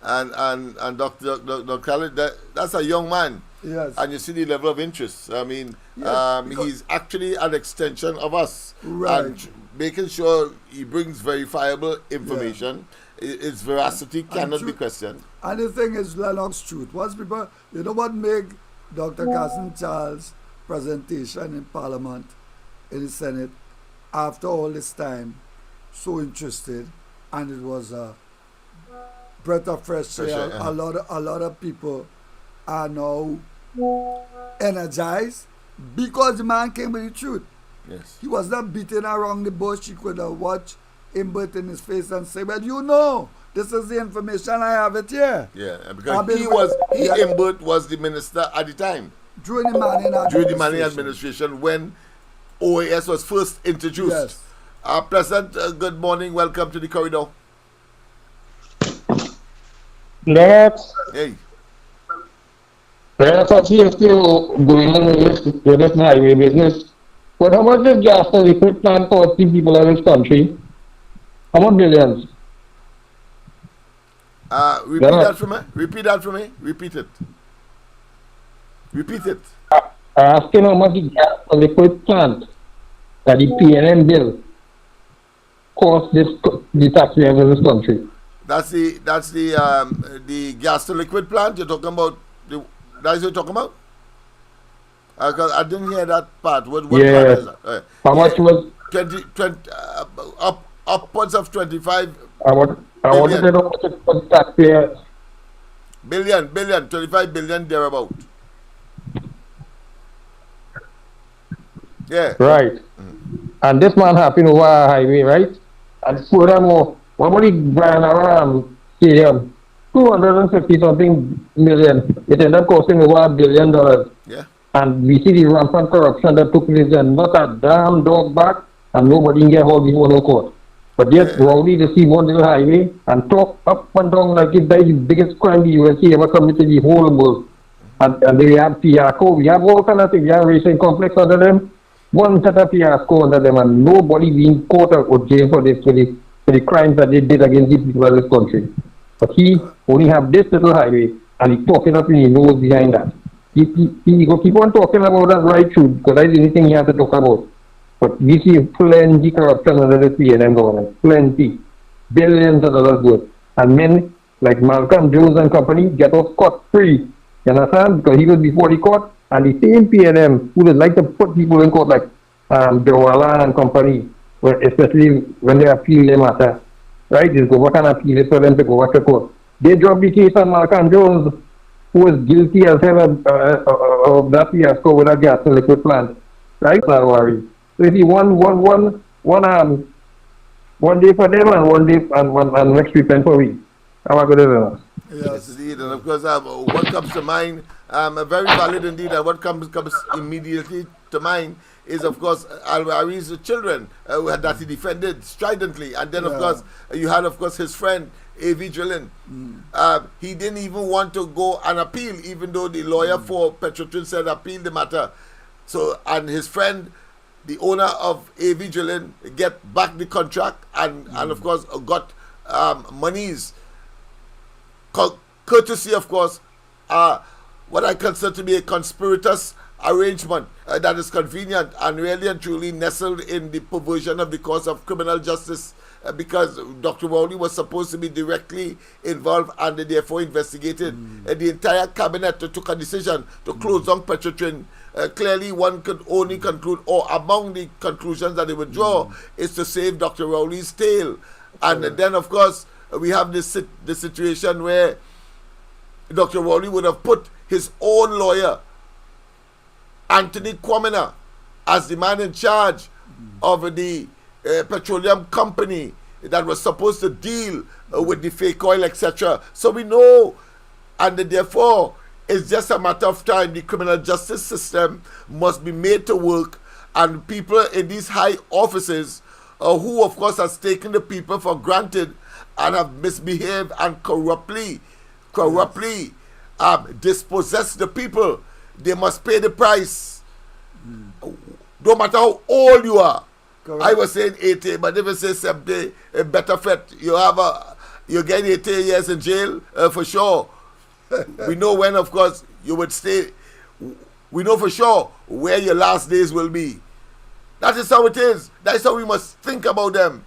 And Dr. Khalid, that's a young man. Yes. And you see the level of interest. I mean, he's actually an extension of us. Right. And making sure he brings verifiable information. Its veracity cannot be questioned. And the thing is, Lennox, truth. Once people, you know what make Dr. Carson Charles' presentation in Parliament, in the Senate, after all this time, so interested, and it was a breath of fresh air. A lot of people are now energized because the man came with the truth. Yes. He was not beating around the bush. He could have watched Imbert in his face and say, well, you know, this is the information, I have it here. Yeah, because Imbert was the minister at the time. During the Manning administration when OAS was first introduced. Yes. President, good morning. Welcome to the corridor. Lennox. Hey. Lennox, I see you still going on with this highway business. But how much is gas that we could plan for the people in this country? How much billions? Repeat that for me. Repeat that for me. Repeat it. Repeat it. Asking how much the gas for liquid plant that the PNM bill cost the taxpayers in this country. That's the gas to liquid plant you're talking about. That's what you're talking about. I didn't hear that part. What part is that? How much was 20 upwards of 25 I wanted to know what it was taxpayers. Billion, 25 billion thereabout. Yeah. Right. And this man happened over a highway, right? And furthermore, what about the Brian Stadium? 250 something million. It ended up costing over $1 billion. Yeah. And we see the rampant corruption that took place and not a damn dog back, and nobody can get hold before no court. But yet, Rowley to see one little highway and talk up and down like it's the biggest crime the USA ever committed in the whole world. And they have fiasco. We have all kinds of things. We have racing complex under them. One set of fiasco under them, and nobody being caught or jailed for this, for the crimes that they did against the people of this country. But he only have this little highway, and he's talking up in his nose behind that. He go keep on talking about that right through, because that's the only thing he has to talk about. But we see plenty corruption under the PNM government. Plenty. Billions of dollars worth. And men like Malcolm Jones and company get off scot-free. You understand? Because he was before the court, and the same PNM who would like to put people in court like Dewala and company, especially when they appeal the matter. Right? They go back and appeal it for them to go back to court. They dropped the case on Malcolm Jones, who was guilty as hell of that fiasco with that gas and liquid plant. Right? Not worry. So you see, one day for them and one day and next weekend for we. How good is it? Yes, indeed. And of course, what comes to mind, very valid indeed, and what comes immediately to mind is, of course, Al-Wari's children that he defended stridently. And then, of course, you had, of course, his friend, A.V. Drillin. He didn't even want to go and appeal, even though the lawyer for Petrotrin said appeal the matter. So, and his friend, the owner of A.V. Drillin, get back the contract and of course, got monies, courtesy, of course, what I consider to be a conspicuous arrangement, that is convenient and really and truly nestled in the perversion of the cause of criminal justice, because Dr. Rowley was supposed to be directly involved and therefore investigated. The entire cabinet took a decision to close down Petrotrain. Clearly, one could only conclude, or among the conclusions that they would draw, is to save Dr. Rowley's tail. And then, of course, we have this situation where Dr. Rowley would have put his own lawyer, Anthony Kwamina, as the man in charge of the petroleum company that was supposed to deal with the fake oil, etc. So we know, and therefore, it's just a matter of time. The criminal justice system must be made to work, and people in these high offices, who of course has taken the people for granted and have misbehaved and corruptly dispossessed the people, they must pay the price. No matter how old you are. Correct. I was saying 80, but if you say 70, better fit. You get 80 years in jail for sure. We know when, of course, you would stay. We know for sure where your last days will be. That is how it is. That is how we must think about them.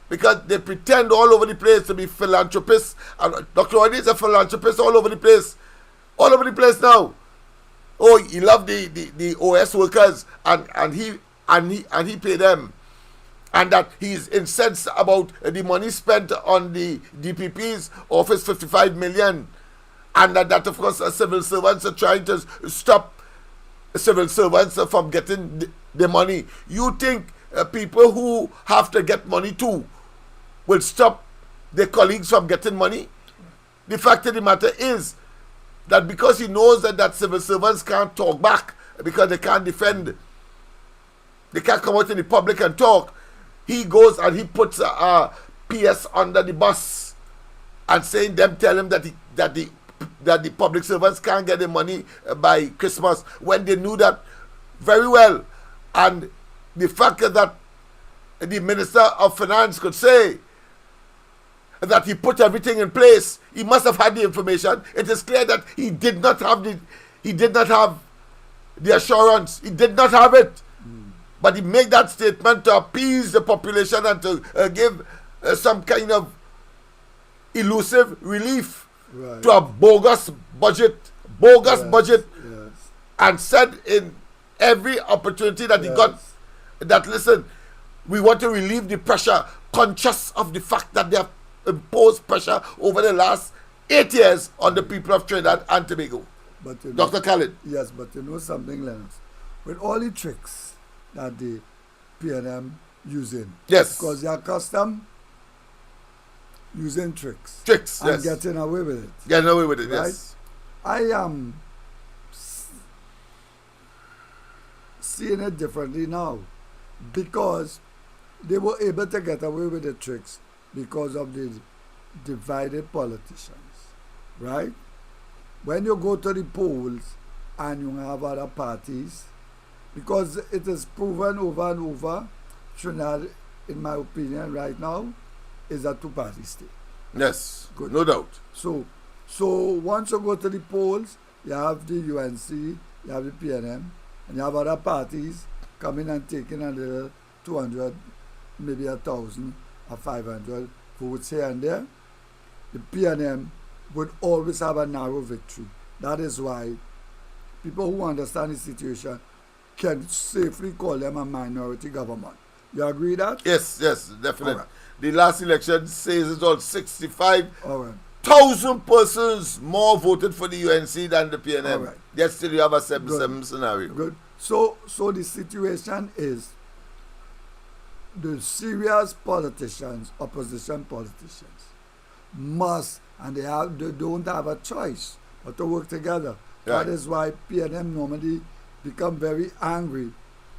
Because they pretend all over the place to be philanthropists. And Dr. Rowley is a philanthropist all over the place. All over the place now. Oh, he loved the OS workers and he paid them. And that he's incensed about the money spent on the DPP's office, 55 million. And that of course, civil servants are trying to stop civil servants from getting the money. You think people who have to get money too will stop their colleagues from getting money? The fact of the matter is that because he knows that civil servants can't talk back, because they can't defend, they can't come out in the public and talk, he goes and he puts a PS under the bus and tell him that the public servants can't get the money by Christmas, when they knew that very well. And the fact that the Minister of Finance could say that he put everything in place, he must have had the information. It is clear that he did not have the assurance. He did not have it. But he made that statement to appease the population and to give some kind of elusive relief to a bogus budget, and said in every opportunity that he got that, listen, we want to relieve the pressure, conscious of the fact that they have imposed pressure over the last 8 years on the people of Trinidad and Tobago. But Dr. Khalid. Yes, but you know something, Lennox? With all the tricks that the PNM using, because they are accustomed using tricks and getting away with it. Getting away with it, right? yes. I am seeing it differently now, because they were able to get away with the tricks because of the divided politicians, right? When you go to the polls and you have other parties, because it is proven over and over, Trinidad, in my opinion, right now, is a two-party state. Yes, good, no doubt. So once you go to the polls, you have the UNC, you have the PNM, and you have other parties coming and taking a little 200, maybe 1,000 or 500 votes here and there. The PNM would always have a narrow victory. That is why people who understand the situation can safely call them a minority government. You agree that? Yes, definitely. Right. The last election says it's all 65,000 persons more voted for the UNC than the PNM. Right. Yet still you have a 7-7 scenario. Good. So the situation is, the serious politicians, opposition politicians, must, and they don't have a choice but to work together. Right. That is why PNM normally become very angry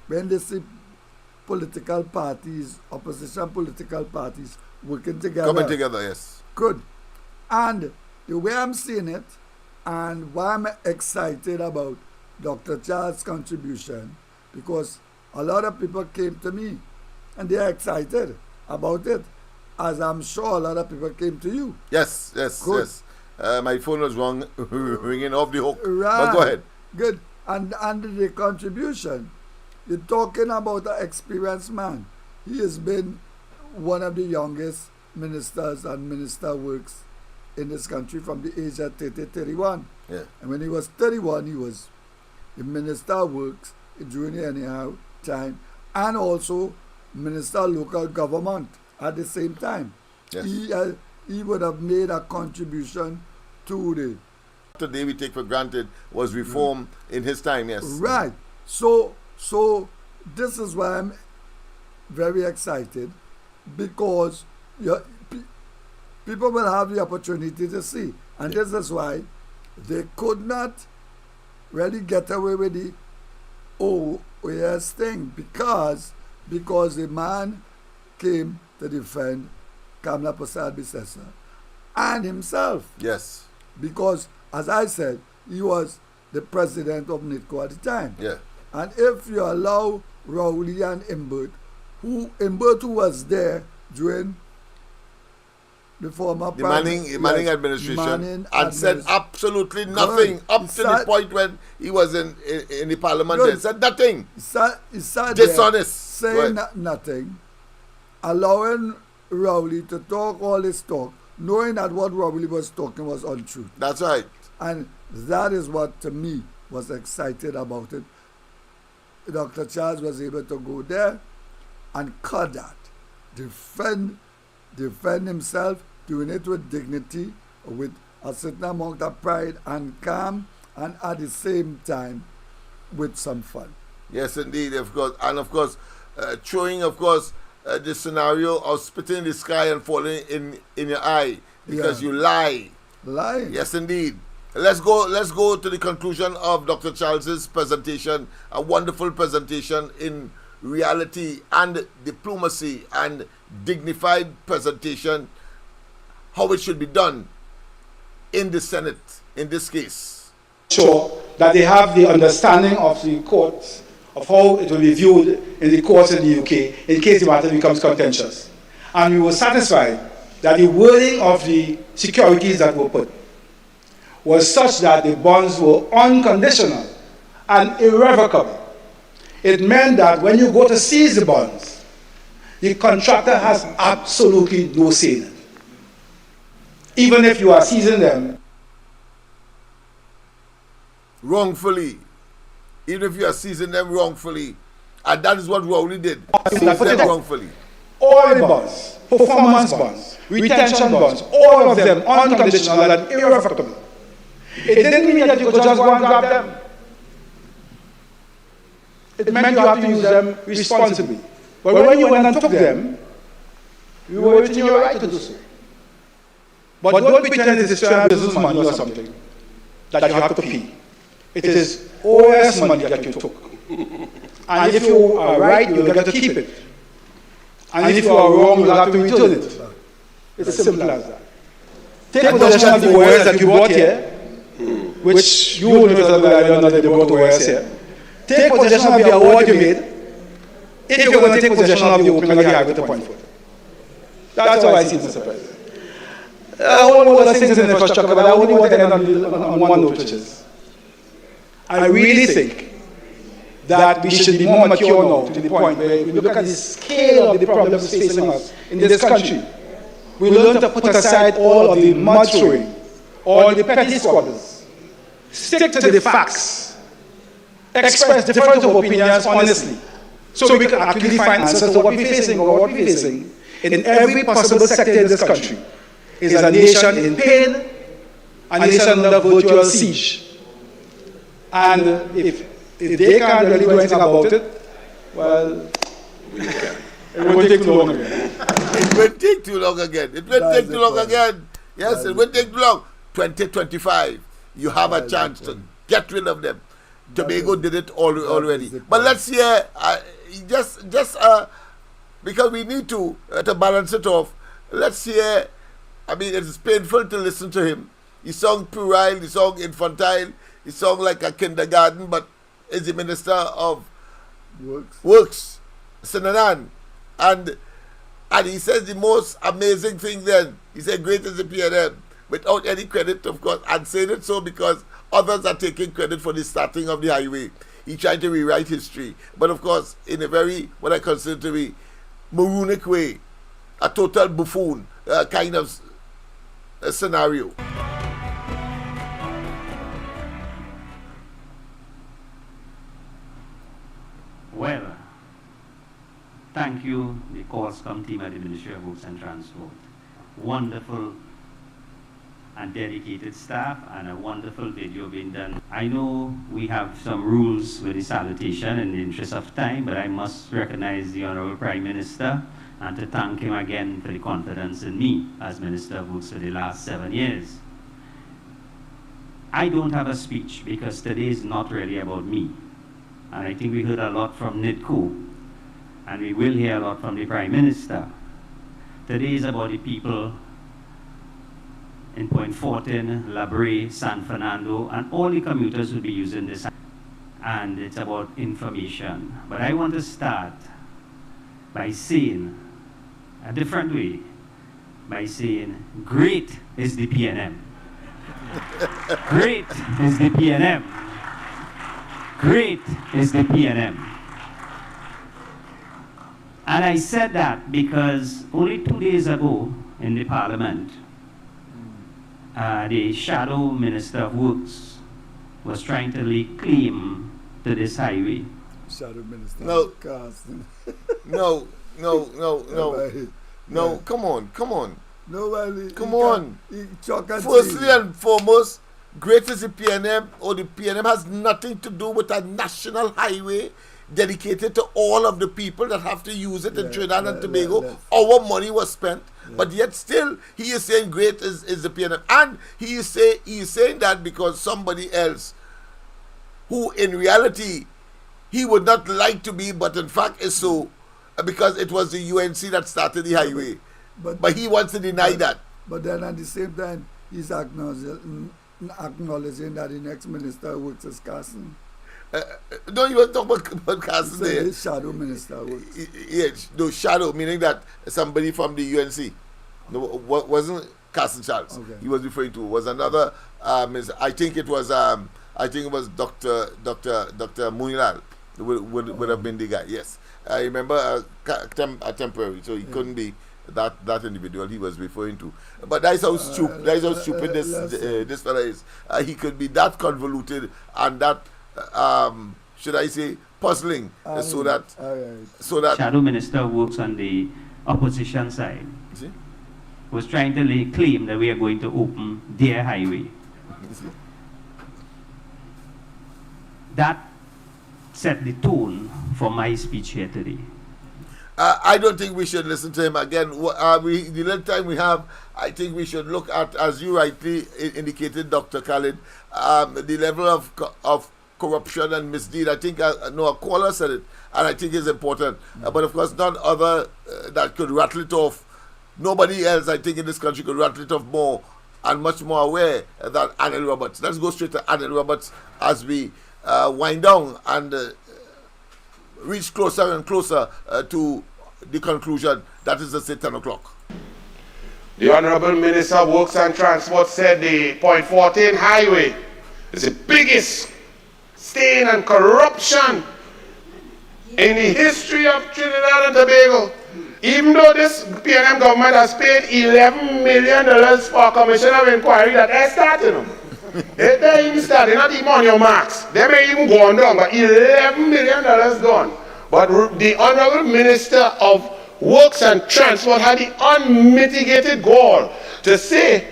when they see political parties, opposition political parties working together. Coming together, yes. Good. And the way I'm seeing it, and why I'm excited about Dr. Charles' contribution, because a lot of people came to me and they're excited about it, as I'm sure a lot of people came to you. Yes. Good. My phone was wrong, ringing off the hook. Right. But go ahead. Good. And the contribution, you're talking about an experienced man. He has been one of the youngest ministers and minister works in this country from the age of 31. Yeah. And when he was 31, he was the minister works during the anyhow time, and also minister local government at the same time. Yes. He would have made a contribution to the today we take for granted was reform in his time. Yes. Right. So this is why I'm very excited, because people will have the opportunity to see, and this is why they could not really get away with the OAS thing, because the man came to defend Kamla Prasad Bisesa and himself. Yes. Because, as I said, he was the president of NITCO at the time. Yeah. And if you allow Rowley and Imbert, who was there during the former Manning administration, and said absolutely nothing up to the point when he was in the parliament. He said nothing. He sat dishonest, saying nothing, allowing Rowley to talk all this talk, knowing that what Rowley was talking was untrue. That's right. And that is what, to me, was excited about it. Dr. Charles was able to go there and cut that, defend himself, doing it with dignity, with a certain amount of pride and calm, and at the same time with some fun. Yes, indeed, of course. And of course, showing, of course, the scenario of spitting in the sky and falling in your eye because you lie. Lying. Yes, indeed. Let's go to the conclusion of Dr. Charles's presentation, a wonderful presentation in reality and diplomacy and dignified presentation, how it should be done in the Senate in this case. Sure that they have the understanding of the courts, of how it will be viewed in the courts in the UK in case the matter becomes contentious. And we were satisfied that the wording of the securities that were put was such that the bonds were unconditional and irrevocable. It meant that when you go to seize the bonds, the contractor has absolutely no say in it. Even if you are seizing them wrongfully, even if you are seizing them wrongfully, and that is what Rowley did, seize them wrongfully. All the bonds, performance bonds, retention bonds, all of them unconditional and irrevocable. It didn't mean that you could just go and grab them. It meant you have to use them responsibly. But when you went and took them, you were within your right to do so. But don't pretend it is business money or something that you have to pay. It is OS money that you took. And if you are right, you will get to keep it. And if you are wrong, you will have to return it. It's as simple as that. Take possession of the OS that you brought here, which you will know that they brought OS here. Take possession of the award you made, if you're going to take possession of the opening of the highway to Point Foot. That's how I see it, Mr. President. A whole lot of things in infrastructure, but I only want to end on one note, which is, I really think that we should be more mature now to the point where we look at the scale of the problems facing us in this country. We learn to put aside all of the mud-throwing, all the petty squabbles, stick to the facts, express different opinions honestly, so we can actually find answers to what we're facing or what we're facing in every possible sector in this country. Is a nation in pain, a nation under virtual siege. And if they can't really do anything about it, well, it won't take too long again. It won't take too long again. It won't take too long again. Yes, it won't take too long. 2025, you have a chance to get rid of them. Tobago did it already. But let's hear, because we need to balance it off, let's hear. I mean, it is painful to listen to him. He sung puerile, he sung infantile, he sung like a kindergarten, but is the Minister of Works, Sinanan. And he says the most amazing thing then. He said, great is the PNM. without any credit, of course, and saying it so because others are taking credit for the starting of the highway. He tried to rewrite history, but of course, in a very, what I consider to be moronic way, a total buffoon kind of scenario. Well, thank you, the Cause Committee at the Ministry of Works and Transport. Wonderful and dedicated staff, and a wonderful video being done. I know we have some rules with the salutation in the interest of time, but I must recognize the Honorable Prime Minister and to thank him again for the confidence in me as Minister of Works for the last 7 years. I don't have a speech because today is not really about me. And I think we heard a lot from NIDCO, and we will hear a lot from the Prime Minister. Today is about the people in Point Fortin, La Brea, San Fernando, and all the commuters will be using this. And it's about information. But I want to start by saying, a different way, by saying, great is the PNM. Great is the PNM. Great is the PNM. And I said that because only 2 days ago in the Parliament, the Shadow Minister of Works was trying to lay claim to this highway. Shadow Minister. No, no, come on. Nobody. Come on. Firstly and foremost, great is the PNM, or the PNM has nothing to do with a national highway dedicated to all of the people that have to use it in Trinidad and Tobago. Our money was spent, but yet still he is saying great is the PNM, and he is saying that because somebody else, who in reality he would not like to be, but in fact is so, because it was the UNC that started the highway. But he wants to deny that. But then at the same time, he's acknowledging that the next Minister of Works is Carson. No, you want to talk about Carson there. The Shadow Minister of Works. Yes, no, shadow, meaning that somebody from the UNC. No, wasn't Carson Charles. Okay. He was referring to was another. I think it was Dr. Munilal would have been the guy. Yes, I remember a temporary, so he couldn't be that individual he was referring to. But that's how stupid. This fella is. He could be that convoluted and that should I say puzzling, so that Shadow Minister of Works on the opposition side was trying to lay claim that we are going to open their highway. That set the tone for my speech here today. I don't think we should listen to him again. The little time we have, I think we should look at, as you rightly indicated, Dr. Khalid, the level of corruption and misdeed. I think a caller said it, and I think it's important. But of course, none other that could rattle it off. Nobody else, I think, in this country could rattle it off more and much more aware than Anil Roberts. Let's go straight to Anil Roberts as we wind down and reach closer and closer to the conclusion. That is to say 10 o'clock. The Honorable Minister of Works and Transport said the Point 14 highway is the biggest stain and corruption in the history of Trinidad and Tobago. Even though this PNM government has paid $11 million for a commission of inquiry that I started them. They even started, not even on your marks. They may even go on down, but $11 million gone. But the Honorable Minister of Works and Transport had the unmitigated gall to say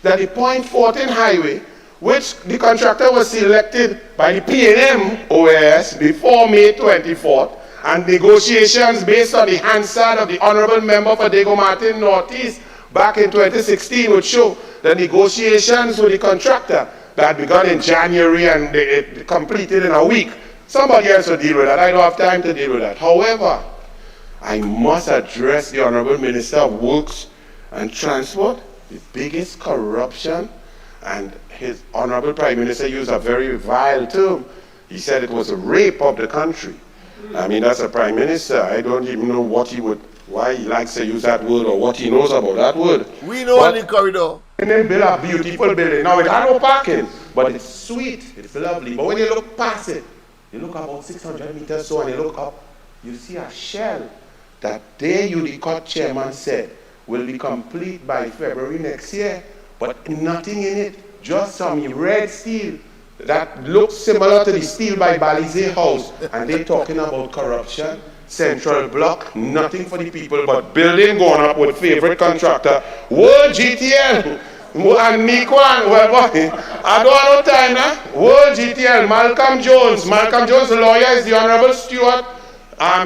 that the Point 14 highway, which the contractor was selected by the PNM OAS before May 24th, and negotiations based on the Hansard of the Honorable Member for Dago Martin Northeast back in 2016 would show the negotiations with the contractor that begun in January and it completed in a week. Somebody else will deal with that. I don't have time to deal with that. However, I must address the Honorable Minister of Works and Transport, the biggest corruption, and his Honorable Prime Minister used a very vile term. He said it was a rape of the country. I mean, that's a Prime Minister. I don't even know why he likes to use that word or what he knows about that word. We know on the corridor. And then build a beautiful building. Now it has no parking, but it's sweet, it's lovely. But when you look past it, you look about 600 meters so, and you look up, you see a shell that the UDCOT chairman said will be complete by February next year, but nothing in it, just some red steel that looks similar to the steel by Balize House. And they're talking about corruption, central block, nothing for the people, but building going up with favorite contractor, World GTL, and Nikwan, well boy, I don't have no time now. World GTL, Malcolm Jones, the lawyer is the Honorable Stuart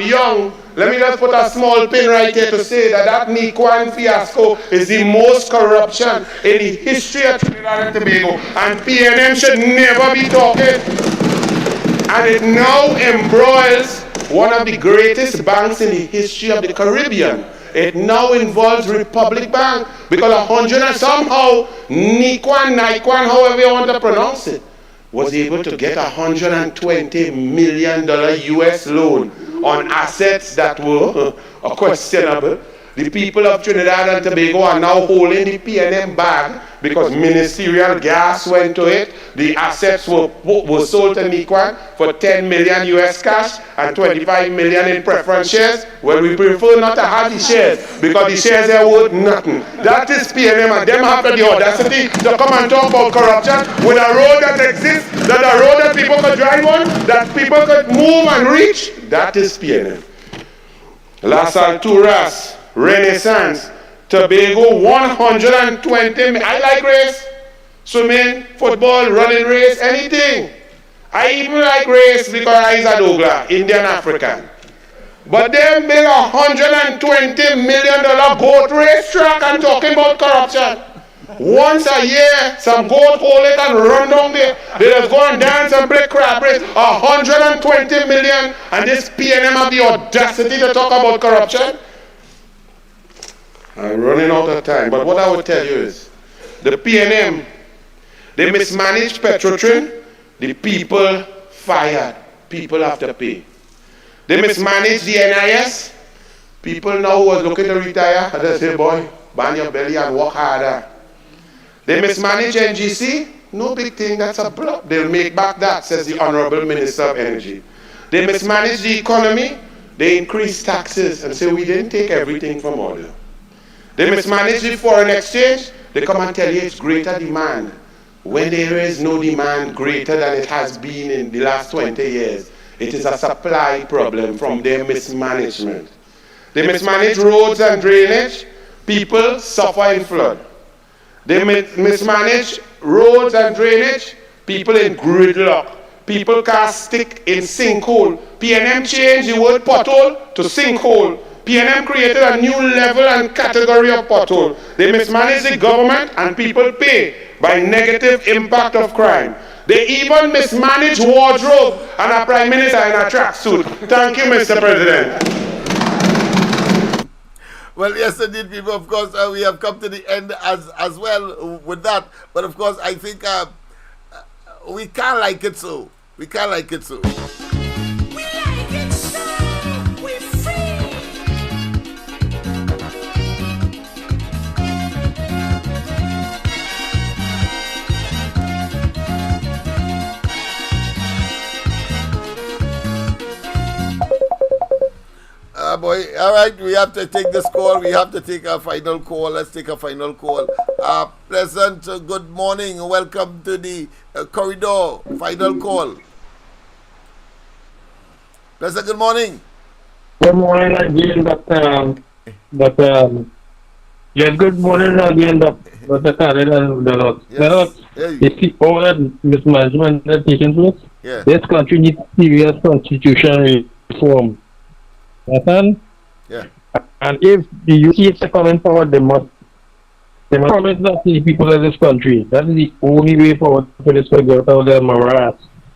Young. Let me just put a small pin right here to say that Nikwan fiasco is the most corruption in the history of Trinidad and Tobago, and PNM should never be talking. And it now embroils one of the greatest banks in the history of the Caribbean. It now involves Republic Bank because 100 and somehow Nikwan, however you want to pronounce it, was able to get $120 million US loan on assets that were questionable. The people of Trinidad and Tobago are now holding the PNM bag because ministerial gas went to it. The assets were sold to Nikwan for 10 million US cash and 25 million in preference shares. Well, we prefer not to have the shares because the shares are worth nothing. That is PNM, and them have the audacity to come and talk about corruption with a road that exists, that a road that people could drive on, that people could move and reach. That is PNM. Las Alturas, Renaissance, Tobago, 120. I like race, swimming, football, running race, anything. I even like race because I is a Douglas, Indian African. But they build $120 million goat race track and talking about corruption. Once a year, some goat hold it and run down there. They just go and dance and play crab race. 120 million, and this PNM have the audacity to talk about corruption. I'm running out of time, but what I would tell you is, the PNM, they mismanaged Petrotrin, the people fired, people have to pay. They mismanaged the NIS, people now who was looking to retire, and they say, boy, bang your belly and work harder. They mismanaged NGC, no big thing, that's a block. They'll make back that, says the Honorable Minister of Energy. They mismanaged the economy, they increased taxes and say we didn't take everything from order. They mismanage the foreign exchange, they come and tell you it's greater demand. When there is no demand greater than it has been in the last 20 years, it is a supply problem from their mismanagement. They mismanage roads and drainage, people suffer in flood. They mismanage roads and drainage, people in gridlock. People can't stick in sinkhole. PNM changed the word pothole to sinkhole. PNM created a new level and category of pothole. They mismanage the government and people pay by negative impact of crime. They even mismanage wardrobe and a prime minister in a tracksuit. Thank you, Mr. President. Well, yes, indeed, people. Of course, we have come to the end as well with that. But of course, I think we can't like it so. We can't like it so. Boy, all right, we have to take this call. We have to take a final call. Let's take a final call. Pleasant good morning. Welcome to the corridor. Final call. Pleasant good morning. Good morning again, yes, good morning again, Dr. Khaled and Lennox. Lennox, you see all that mismanagement that taking place? Yeah. This country needs serious constitutional reform. Yeah. And if the youth is coming forward, they must promise that to the people of this country. That is the only way forward for this country without the morass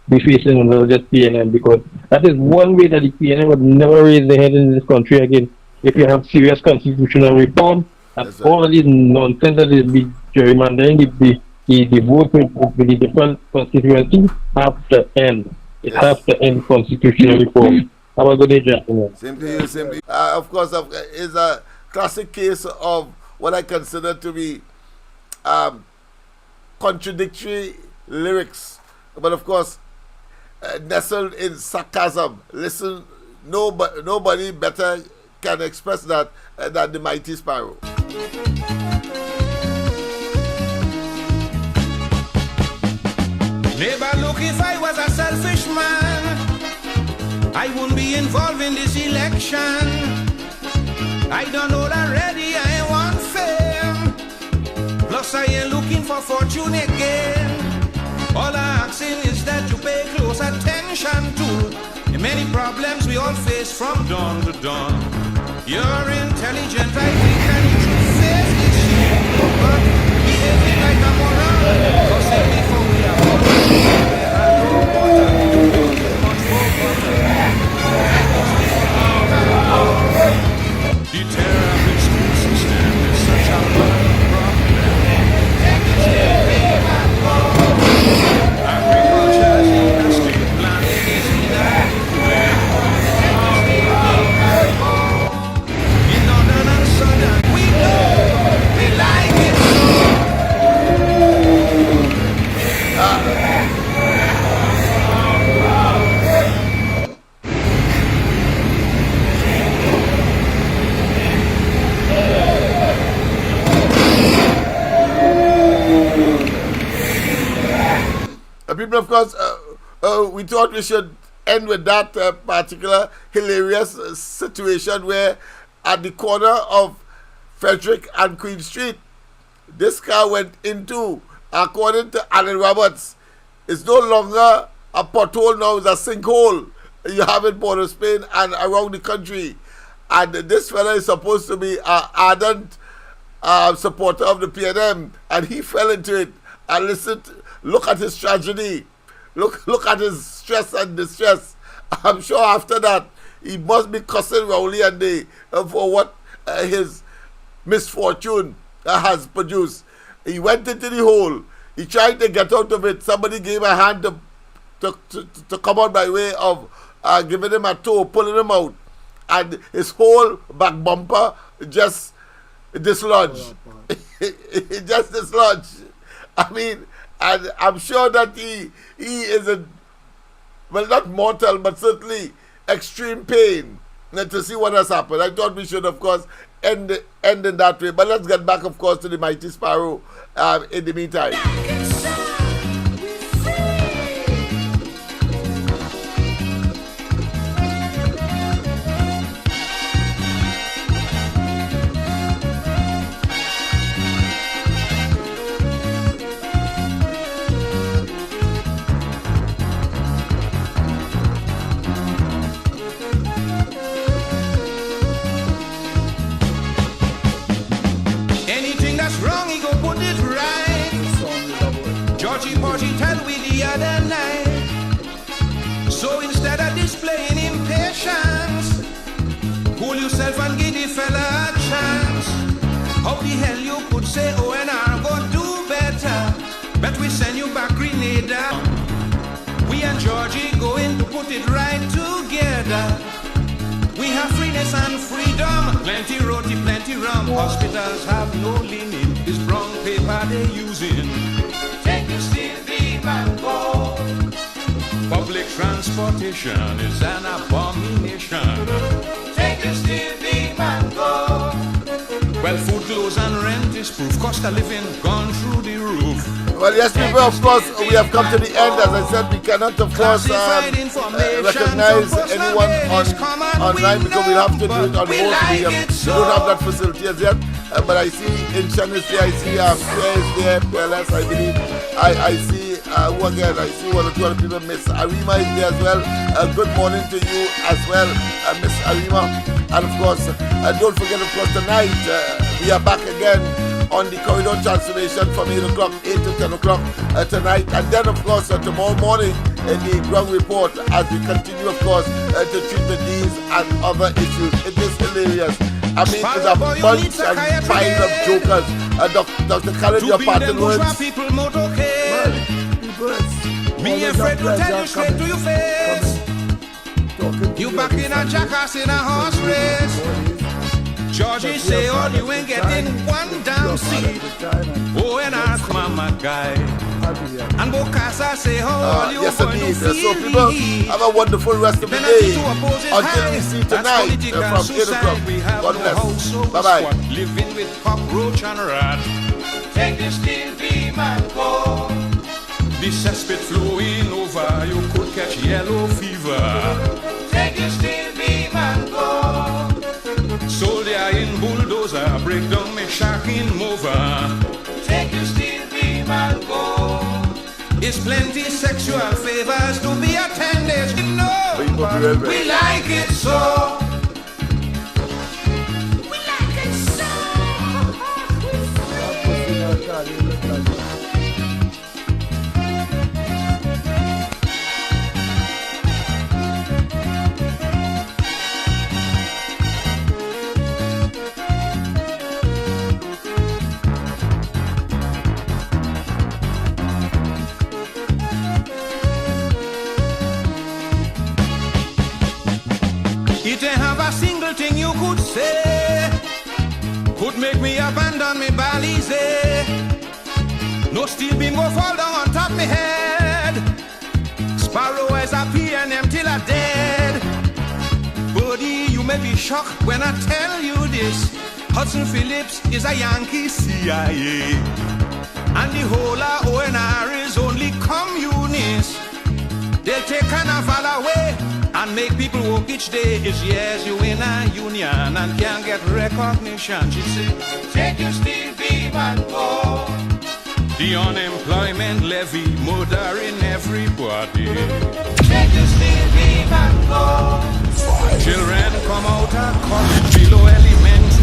be facing just PNM, because that is one way that the PNM would never raise their head in this country again. If you have serious constitutional reform, and all of these nonsense that is be gerrymandering the vote with the different constituencies have to end. It has to end constitutional reform. Have a good day, gentlemen. Same to you, same to you. Of course, is a classic case of what I consider to be contradictory lyrics, but of course nestled in sarcasm. Listen, nobody better can express that than the mighty Sparrow. Neighbor, look, if I was a selfish man, I wouldn't be involved in this election. I don't know already, I want fame. Plus I ain't looking for fortune again. All I'm asking is that you pay close attention to the many problems we all face from dawn to dawn. You're intelligent, I think, and you should face this shit. But behaving like a moron, cause before we are all the terrible school system is such a problem. Agriculture is industry, planting is in northern and southern, we know, we like it people, of course, we thought we should end with that particular hilarious situation where at the corner of Frederick and Queen Street, this car went into, according to Alan Roberts, it's no longer a pothole now, it's a sinkhole you have in Port of Spain and around the country. And this fella is supposed to be an ardent supporter of the PNM, and he fell into it. And listen, look at his tragedy. Look at his stress and distress. I'm sure after that, he must be cussing Rowley and they for what his misfortune has produced. He went into the hole. He tried to get out of it. Somebody gave a hand to come out by way of giving him a tow, pulling him out. And his whole back bumper just dislodged. It just dislodged. I mean, and I'm sure that he is well, not mortal, but certainly extreme pain to see what has happened. I thought we should, of course, end in that way. But let's get back, of course, to the mighty Sparrow in the meantime. Tell we the other night. So instead of displaying impatience, cool yourself and give the fella a chance. How the hell you could say ONR go do better? Bet we send you back Grenada. We and Georgie going to put it right together. We have freeness and freedom, plenty roti, plenty rum. Hospitals have no linen, it's brown paper they're using. Take your steel beam and go. Public transportation is an abomination. Take your steel beam and go. Well, food, clothes and rent is proof. Cost of living gone through the roof. Well, yes, people, of course, we have come to the end. As I said, we cannot, of course, recognize anyone online because we have to do it on both medium. We don't have that facility as yet. But I see Inchan is there, I see Pierre is there, PLS, I believe. I see, who again? I see one or two other people. Miss Arima is there as well. Good morning to you as well, Miss Arima. And of course, don't forget, of course, tonight we are back again on the corridor transformation from 8 o'clock, 8 to 10 o'clock tonight. And then, of course, tomorrow morning, the ground report as we continue, of course, to treat with these and other issues. It is hilarious. I mean, it's a bunch and pile of jokers. Dr. Khaled, your parting words. Me afraid to tell you straight to your face. You back in a jackass in a horse race. Georgie say, oh, you ain't getting one damn seat. Oh, and ask Mama Guy. And Bokasa say, oh, you yes, going to indeed. So feel people, the have a wonderful rest of the day. Until we see tonight from 8 o'clock. God bless. Bye-bye. Living with cockroach and rat. Take the steel beam and go. The cesspit flowing over, you could catch yellow fever. Take the steel beam and go. Soldier in bulldozer, break down me shack in mover. Take the steel beam and go. It's plenty sexual favors to be attended. No, we like it so. We like it so. It ain't have a single thing you could say could make me abandon me bally's. No steel beam go fall down on top me head. Sparrow as a PNM till I dead. Buddy, you may be shocked when I tell you this. Hudson Phillips is a Yankee CIA, and the whole of ONR is only communist. They'll take carnival away and make people work each day. It's years you in a union and can't get recognition. She said, take your steel beam and go. The unemployment levy murdering everybody. Take your steel beam and go. Children come out of college below elementary.